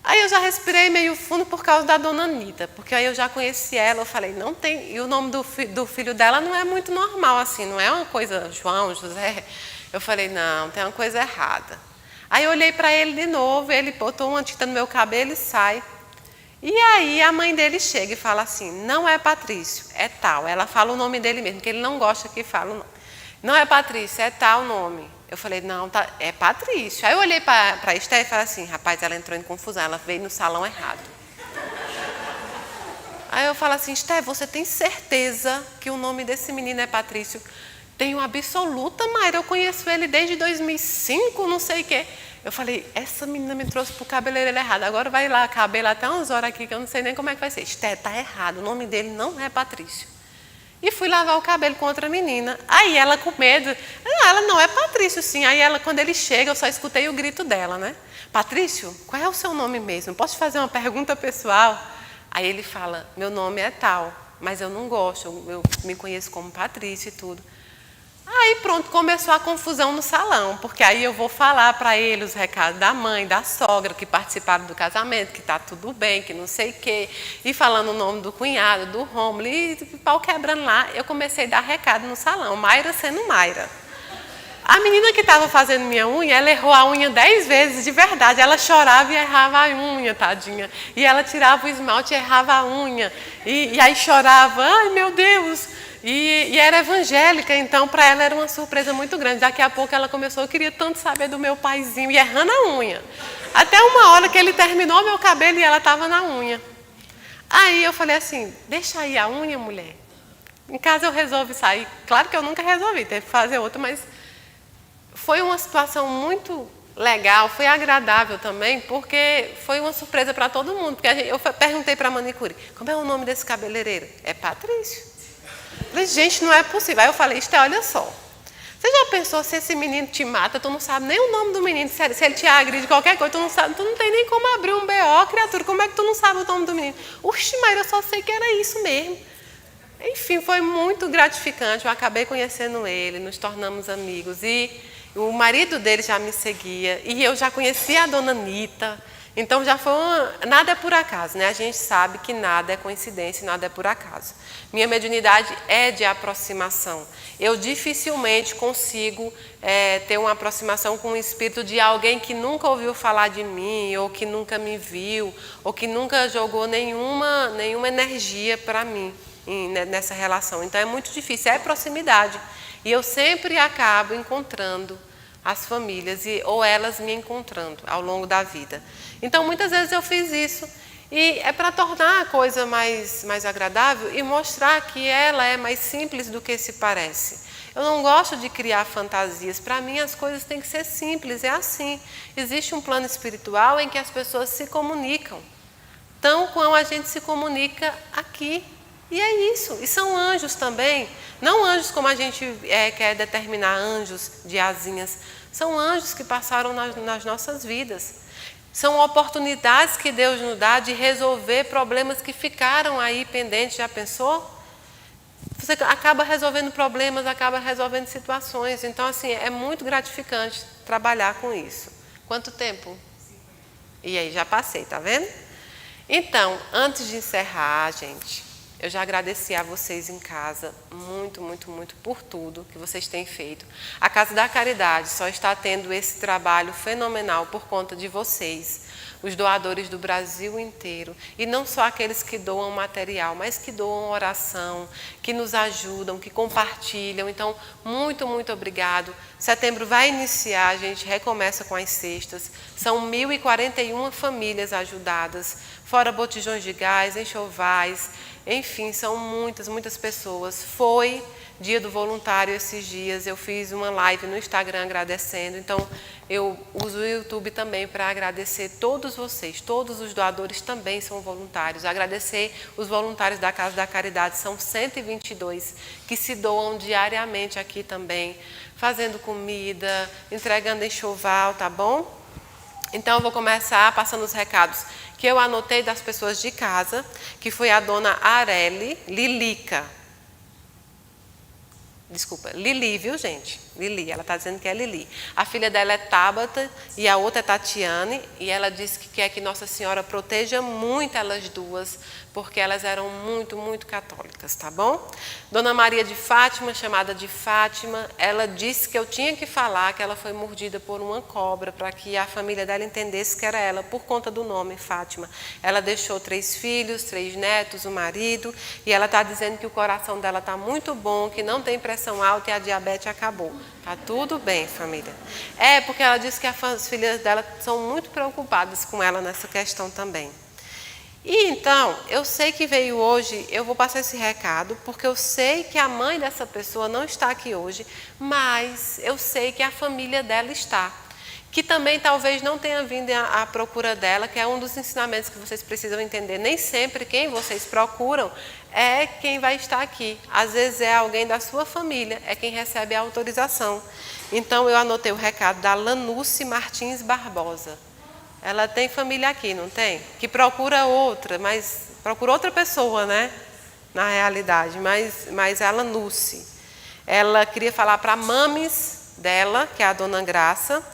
Aí eu já respirei meio fundo por causa da dona Anita, porque aí eu já conheci ela, eu falei, não tem... E o nome do filho dela não é muito normal, assim, não é uma coisa João, José. Eu falei, não, tem uma coisa errada. Aí eu olhei para ele de novo, ele botou uma tinta no meu cabelo e sai. E aí a mãe dele chega e fala assim, não é Patrício, é tal. Ela fala o nome dele mesmo, que ele não gosta que fala o nome. Não é Patrício, é tal nome. Eu falei, não, tá, é Patrício. Aí eu olhei para a Esté e falei assim, rapaz, ela entrou em confusão, ela veio no salão errado. Aí eu falo assim, Esté, você tem certeza que o nome desse menino é Patrício? Tenho absoluta, Mayra, eu conheço ele desde 2005, não sei o quê. Eu falei, essa menina me trouxe para o cabeleireiro errado, agora vai lá, cabelo até umas horas aqui, que eu não sei nem como é que vai ser. Esté, tá errado, o nome dele não é Patrício. E fui lavar o cabelo com outra menina. Aí ela com medo, ela não é Patrício, sim. Aí ela, quando ele chega, eu só escutei o grito dela, né? Patrício, qual é o seu nome mesmo? Posso te fazer uma pergunta pessoal? Aí ele fala, meu nome é tal, mas eu não gosto, eu me conheço como Patrício e tudo. Aí pronto, começou a confusão no salão, porque aí eu vou falar para ele os recados da mãe, da sogra, que participaram do casamento, que está tudo bem, que não sei o quê, e falando o nome do cunhado, do Rômulo, e pau quebrando lá, eu comecei a dar recado no salão, Mayra sendo Mayra. A menina que estava fazendo minha unha, ela errou a unha 10 vezes, de verdade, ela chorava e errava a unha, tadinha, e ela tirava o esmalte e errava a unha, e aí chorava, ai meu Deus... E era evangélica, então para ela era uma surpresa muito grande. Daqui a pouco ela começou, eu queria tanto saber do meu paizinho, e errando a unha. Até uma hora que ele terminou meu cabelo e ela estava na unha. Aí eu falei assim, deixa aí a unha, mulher. Em casa eu resolvo sair. Claro que eu nunca resolvi, teve que fazer outra, mas foi uma situação muito legal, foi agradável também, porque foi uma surpresa para todo mundo. Porque eu perguntei para a manicure, como é o nome desse cabeleireiro? É Patrício. Falei, gente, não é possível. Aí eu falei, Esté, olha só. Você já pensou se esse menino te mata, tu não sabe nem o nome do menino, se ele te agride qualquer coisa, tu não sabe, tu não tem nem como abrir um BO, criatura, como é que tu não sabe o nome do menino? Oxe, Mayra, eu só sei que era isso mesmo. Enfim, foi muito gratificante, eu acabei conhecendo ele, nos tornamos amigos, e o marido dele já me seguia, e eu já conhecia a dona Anita. Então já foi nada é por acaso, né? A gente sabe que nada é coincidência, nada é por acaso. Minha mediunidade é de aproximação. Eu dificilmente consigo ter uma aproximação com o espírito de alguém que nunca ouviu falar de mim, ou que nunca me viu, ou que nunca jogou nenhuma energia para mim nessa relação. Então é muito difícil, é proximidade. E eu sempre acabo encontrando as famílias, ou elas me encontrando ao longo da vida. Então, muitas vezes eu fiz isso, e é para tornar a coisa mais agradável e mostrar que ela é mais simples do que se parece. Eu não gosto de criar fantasias, para mim as coisas têm que ser simples, é assim. Existe um plano espiritual em que as pessoas se comunicam, tão como a gente se comunica aqui. E é isso, e são anjos também, não anjos como a gente quer determinar, anjos de asinhas, são anjos que passaram nas nossas vidas. São oportunidades que Deus nos dá de resolver problemas que ficaram aí pendentes, já pensou? Você acaba resolvendo problemas, acaba resolvendo situações, então assim, é muito gratificante trabalhar com isso. Quanto tempo? E aí, já passei, tá vendo? Então, antes de encerrar, gente... Eu já agradeci a vocês em casa, muito, muito, muito por tudo que vocês têm feito. A Casa da Caridade só está tendo esse trabalho fenomenal por conta de vocês, os doadores do Brasil inteiro. E não só aqueles que doam material, mas que doam oração, que nos ajudam, que compartilham. Então, muito, muito obrigado. Setembro vai iniciar, a gente recomeça com as cestas. São 1.041 famílias ajudadas, fora botijões de gás, enxovais. Enfim, são muitas, muitas pessoas. Foi dia do voluntário esses dias, eu fiz uma live no Instagram agradecendo. Então, eu uso o YouTube também para agradecer todos vocês. Todos os doadores também são voluntários. Agradecer os voluntários da Casa da Caridade, são 122 que se doam diariamente aqui também, fazendo comida, entregando enxoval, tá bom? Então, eu vou começar passando os recados que eu anotei das pessoas de casa, que foi a dona Areli Lilica. Desculpa, Lili, viu, gente? Lili, ela está dizendo que é Lili. A filha dela é Tabata e a outra é Tatiane, e ela disse que quer que Nossa Senhora proteja muito elas duas, porque elas eram muito, muito católicas, tá bom? Dona Maria de Fátima, chamada de Fátima, ela disse que eu tinha que falar que ela foi mordida por uma cobra, para que a família dela entendesse que era ela, por conta do nome Fátima. Ela deixou 3 filhos, 3 netos, um marido, e ela está dizendo que o coração dela está muito bom, que não tem pressão alta e a diabetes acabou. Tá tudo bem, família. É, porque ela disse que as filhas dela são muito preocupadas com ela nessa questão também. E então, eu sei que veio hoje, eu vou passar esse recado, porque eu sei que a mãe dessa pessoa não está aqui hoje, mas eu sei que a família dela está. Que também talvez não tenha vindo à procura dela, que é um dos ensinamentos que vocês precisam entender. Nem sempre quem vocês procuram é quem vai estar aqui. Às vezes é alguém da sua família, é quem recebe a autorização. Então, eu anotei o recado da Lanuce Martins Barbosa. Ela tem família aqui, não tem? Que procura outra, mas procura outra pessoa, né? Na realidade, mas a Lanuce. Ela queria falar para a mames dela, que é a dona Graça,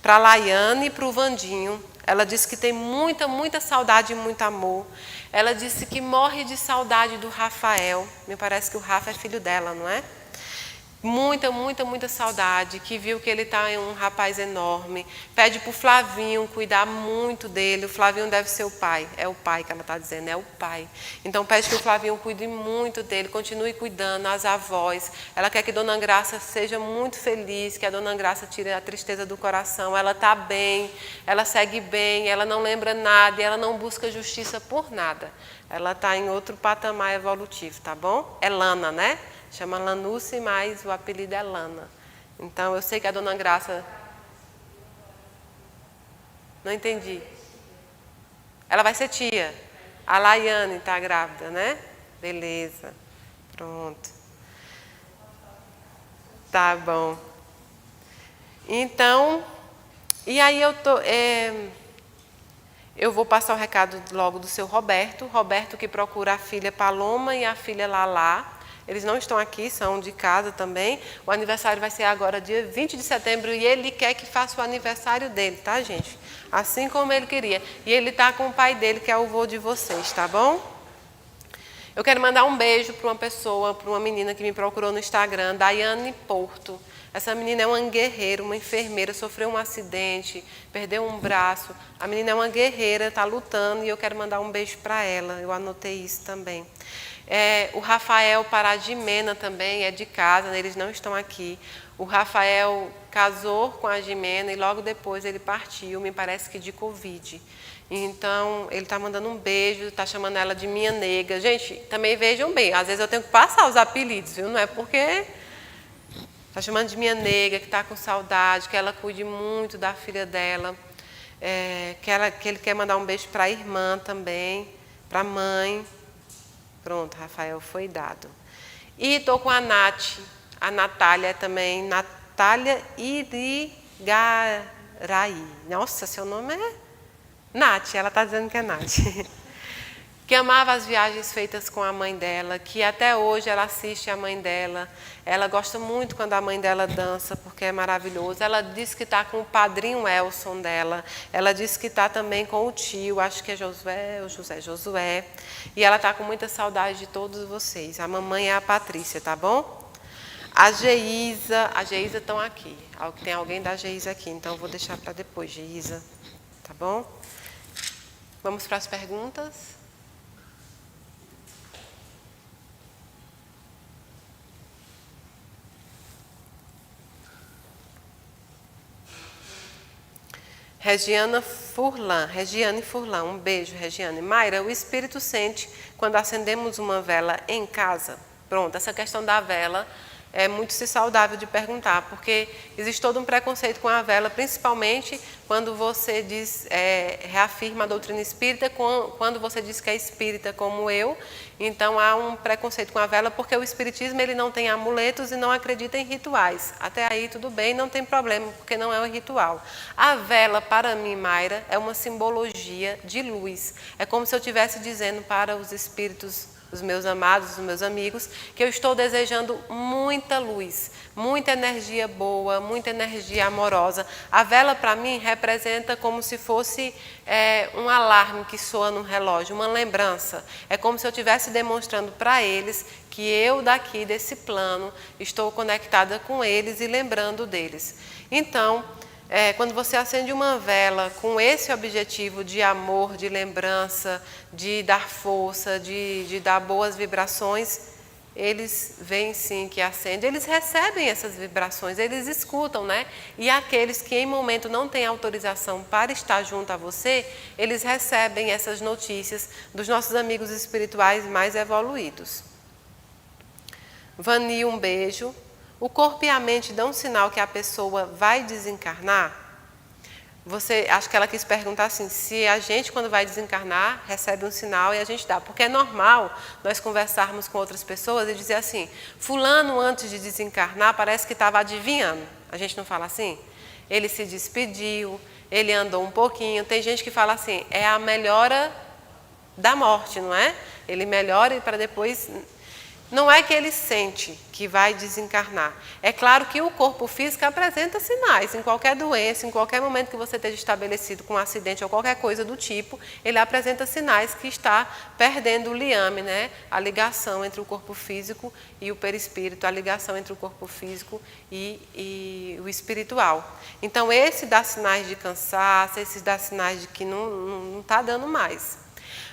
para a Laiane e para o Vandinho. Ela disse que tem muita, muita saudade e muito amor. Ela disse que morre de saudade do Rafael. Me parece que o Rafa é filho dela, não é? Muita, muita, muita saudade, que viu que ele está um rapaz enorme. Pede para o Flavinho cuidar muito dele. O Flavinho deve ser o pai. É o pai que ela está dizendo, é o pai. Então pede que o Flavinho cuide muito dele, continue cuidando, as avós. Ela quer que Dona Graça seja muito feliz, que a Dona Graça tire a tristeza do coração. Ela está bem, ela segue bem, ela não lembra nada e ela não busca justiça por nada. Ela está em outro patamar evolutivo, tá bom? É Lana, né? Chama Lanuce, mas o apelido é Lana. Então, eu sei que a Dona Graça... Não entendi. Ela vai ser tia. A Laiane está grávida, né? Beleza. Pronto. Tá bom. Então, e aí eu vou passar o recado logo do seu Roberto. Roberto que procura a filha Paloma e a filha Lalá. Eles não estão aqui, são de casa também. O aniversário vai ser agora, dia 20 de setembro, e ele quer que faça o aniversário dele, tá, gente? Assim como ele queria. E ele está com o pai dele, que é o avô de vocês, tá bom? Eu quero mandar um beijo para uma pessoa, para uma menina que me procurou no Instagram, Daiane Porto. Essa menina é uma guerreira, uma enfermeira, sofreu um acidente, perdeu um braço. A menina é uma guerreira, está lutando, e eu quero mandar um beijo para ela. Eu anotei isso também. O Rafael Paradimena também é de casa, eles não estão aqui. O Rafael casou com a Jimena e logo depois ele partiu, me parece que de Covid. Então, ele está mandando um beijo, está chamando ela de minha nega. Gente, também vejam bem, às vezes eu tenho que passar os apelidos, viu? Não é porque está chamando de minha nega, que está com saudade, que ela cuide muito da filha dela, que ele quer mandar um beijo para a irmã também, para a mãe. Pronto, Rafael foi dado. E estou com a Nath, a Natália também, Natália Irigaray. Nossa, seu nome é Nath, ela está dizendo que é Nath. que amava as viagens feitas com a mãe dela, que até hoje ela assiste a mãe dela. Ela gosta muito quando a mãe dela dança, porque é maravilhoso. Ela diz que está com o padrinho Elson dela. Ela diz que está também com o tio, acho que é Josué. E ela está com muita saudade de todos vocês. A mamãe é a Patrícia, tá bom? A Geisa estão aqui. Tem alguém da Geisa aqui, então eu vou deixar para depois, Geisa. Tá bom? Vamos para as perguntas? Regiane Furlan, um beijo, Regiane. Mayra, o Espírito sente quando acendemos uma vela em casa? Pronto, essa questão da vela é muito saudável de perguntar, porque existe todo um preconceito com a vela, principalmente quando você reafirma a doutrina espírita, quando você diz que é espírita como eu. Então há um preconceito com a vela, porque o espiritismo ele não tem amuletos e não acredita em rituais. Até aí tudo bem, não tem problema, porque não é um ritual. A vela, para mim, Mayra, é uma simbologia de luz. É como se eu estivesse dizendo para os espíritos, os meus amados, os meus amigos, que eu estou desejando muita luz, muita energia boa, muita energia amorosa. A vela, para mim, representa como se fosse um alarme que soa no relógio, uma lembrança. É como se eu estivesse demonstrando para eles que eu, daqui desse plano, estou conectada com eles e lembrando deles. Então, quando você acende uma vela com esse objetivo de amor, de lembrança, de dar força, de dar boas vibrações, eles veem sim que acende, eles recebem essas vibrações, eles escutam, né? E aqueles que em momento não têm autorização para estar junto a você, eles recebem essas notícias dos nossos amigos espirituais mais evoluídos. Vani, um beijo. O corpo e a mente dão um sinal que a pessoa vai desencarnar? Acho que ela quis perguntar assim, se a gente, quando vai desencarnar, recebe um sinal e a gente dá. Porque é normal nós conversarmos com outras pessoas e dizer assim, fulano antes de desencarnar parece que estava adivinhando. A gente não fala assim? Ele se despediu, ele andou um pouquinho. Tem gente que fala assim, é a melhora da morte, não é? Ele melhora e para depois... Não é que ele sente que vai desencarnar. É claro que o corpo físico apresenta sinais. Em qualquer doença, em qualquer momento que você esteja estabelecido com um acidente ou qualquer coisa do tipo, ele apresenta sinais que está perdendo o liame, né? A ligação entre o corpo físico e o perispírito, a ligação entre o corpo físico e o espiritual. Então, esse dá sinais de cansaço, esse dá sinais de que não está dando mais.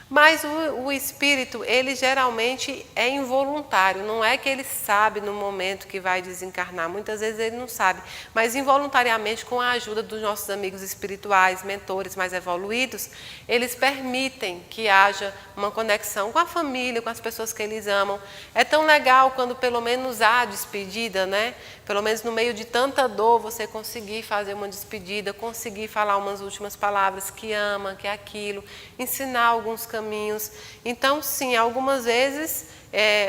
Mas o espírito, ele geralmente é involuntário, não é que ele sabe no momento que vai desencarnar, muitas vezes ele não sabe, mas involuntariamente, com a ajuda dos nossos amigos espirituais, mentores mais evoluídos, eles permitem que haja uma conexão com a família, com as pessoas que eles amam. É tão legal quando pelo menos há despedida, né? Pelo menos no meio de tanta dor, você conseguir fazer uma despedida, conseguir falar umas últimas palavras que ama, que é aquilo, ensinar alguns caminhos. Então, sim, algumas vezes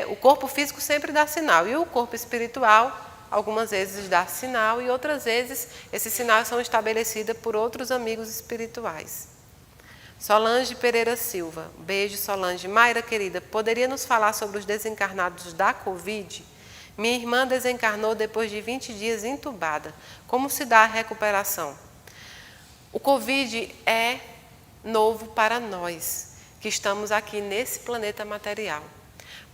o corpo físico sempre dá sinal e o corpo espiritual algumas vezes dá sinal e outras vezes esses sinais são estabelecidos por outros amigos espirituais. Solange Pereira Silva, beijo Solange. Mayra querida, poderia nos falar sobre os desencarnados da Covid? Minha irmã desencarnou depois de 20 dias entubada. Como se dá a recuperação? O Covid é novo para nós, que estamos aqui nesse planeta material.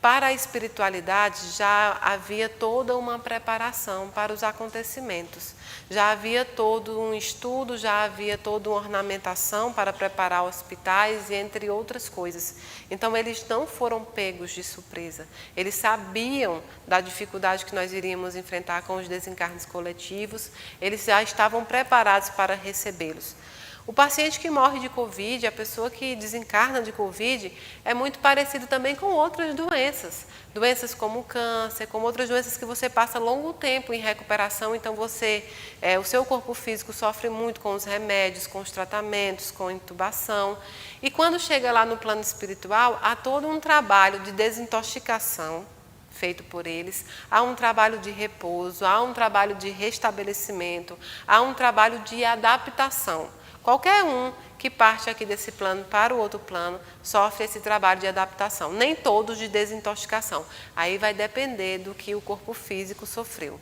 Para a espiritualidade já havia toda uma preparação para os acontecimentos. Já havia todo um estudo, já havia toda uma ornamentação para preparar hospitais e entre outras coisas. Então eles não foram pegos de surpresa. Eles sabiam da dificuldade que nós iríamos enfrentar com os desencarnes coletivos. Eles já estavam preparados para recebê-los. O paciente que morre de Covid, a pessoa que desencarna de Covid, é muito parecido também com outras doenças. Doenças como câncer, como outras doenças que você passa longo tempo em recuperação, então o seu corpo físico sofre muito com os remédios, com os tratamentos, com a intubação. E quando chega lá no plano espiritual, há todo um trabalho de desintoxicação feito por eles, há um trabalho de repouso, há um trabalho de restabelecimento, há um trabalho de adaptação. Qualquer um que parte aqui desse plano para o outro plano sofre esse trabalho de adaptação. Nem todos de desintoxicação. Aí vai depender do que o corpo físico sofreu.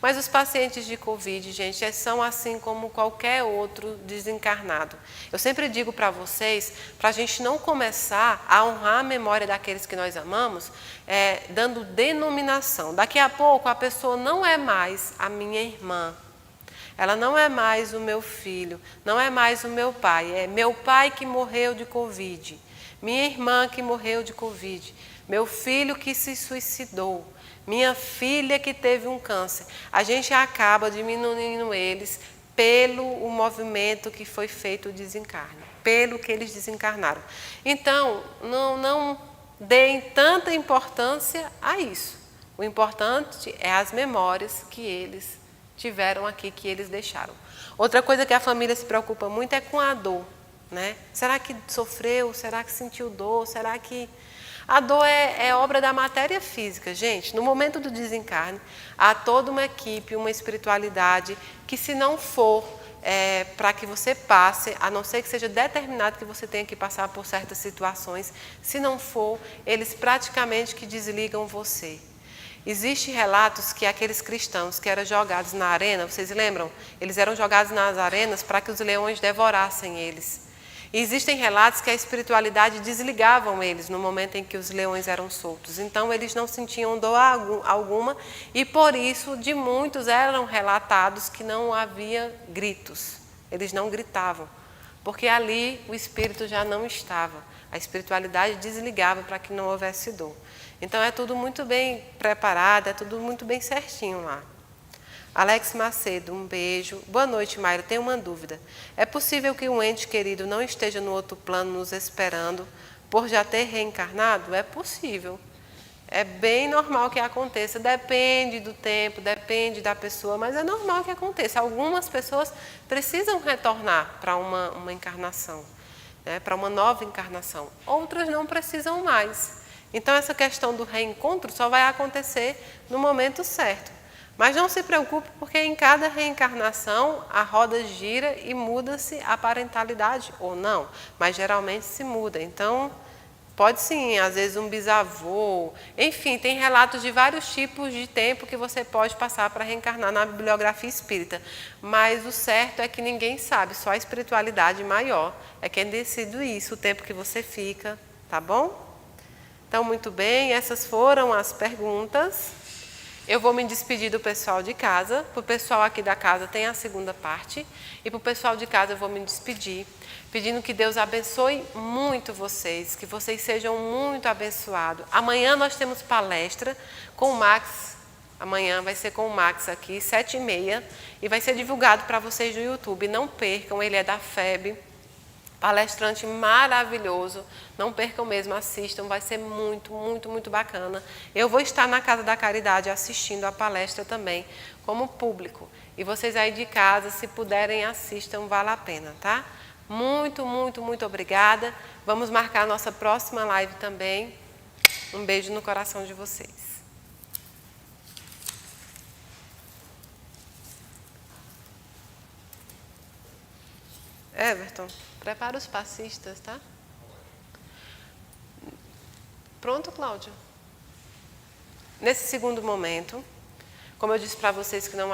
Mas os pacientes de Covid, gente, são assim como qualquer outro desencarnado. Eu sempre digo para vocês, para a gente não começar a honrar a memória daqueles que nós amamos, dando denominação. Daqui a pouco a pessoa não é mais a minha irmã. Ela não é mais o meu filho, não é mais o meu pai. É meu pai que morreu de Covid, minha irmã que morreu de Covid, meu filho que se suicidou, minha filha que teve um câncer. A gente acaba diminuindo eles pelo o movimento que foi feito o desencarne, pelo que eles desencarnaram. Então, não deem tanta importância a isso. O importante é as memórias que eles tiveram aqui, que eles deixaram. Outra coisa que a família se preocupa muito é com a dor, né? Será que sofreu? Será que sentiu dor? Será que... A dor é obra da matéria física, gente. No momento do desencarne, há toda uma equipe, uma espiritualidade que, se não for para que você passe, a não ser que seja determinado que você tenha que passar por certas situações, se não for, eles praticamente que desligam você. Existem relatos que aqueles cristãos que eram jogados na arena, vocês lembram? Eles eram jogados nas arenas para que os leões devorassem eles. E existem relatos que a espiritualidade desligavam eles no momento em que os leões eram soltos. Então, eles não sentiam dor alguma e, por isso, de muitos eram relatados que não havia gritos. Eles não gritavam, porque ali o espírito já não estava. A espiritualidade desligava para que não houvesse dor. Então, é tudo muito bem preparado, é tudo muito bem certinho lá. Alex Macedo, um beijo. Boa noite, Mayra. Tenho uma dúvida. É possível que um ente querido não esteja no outro plano nos esperando por já ter reencarnado? É possível. É bem normal que aconteça. Depende do tempo, depende da pessoa, mas é normal que aconteça. Algumas pessoas precisam retornar para uma encarnação, né, para uma nova encarnação. Outras não precisam mais. Então, essa questão do reencontro só vai acontecer no momento certo. Mas não se preocupe, porque em cada reencarnação a roda gira e muda-se a parentalidade ou não, mas geralmente se muda. Então, pode sim, às vezes um bisavô, enfim, tem relatos de vários tipos de tempo que você pode passar para reencarnar na bibliografia espírita. Mas o certo é que ninguém sabe, só a espiritualidade maior é quem decide isso, o tempo que você fica, tá bom? Então, muito bem, essas foram as perguntas. Eu vou me despedir do pessoal de casa. Para o pessoal aqui da casa tem a segunda parte. E para o pessoal de casa eu vou me despedir, pedindo que Deus abençoe muito vocês, que vocês sejam muito abençoados. Amanhã nós temos palestra com o Max. Amanhã vai ser com o Max aqui, 7h30. E vai ser divulgado para vocês no YouTube. Não percam, ele é da FEB. Palestrante maravilhoso, não percam mesmo, assistam, vai ser muito, muito, muito bacana. Eu vou estar na Casa da Caridade assistindo a palestra também, como público. E vocês aí de casa, se puderem, assistam, vale a pena, tá? Muito, muito, muito obrigada. Vamos marcar a nossa próxima live também. Um beijo no coração de vocês. Everton, prepara os passistas, tá? Pronto, Cláudio? Nesse segundo momento, como eu disse para vocês que não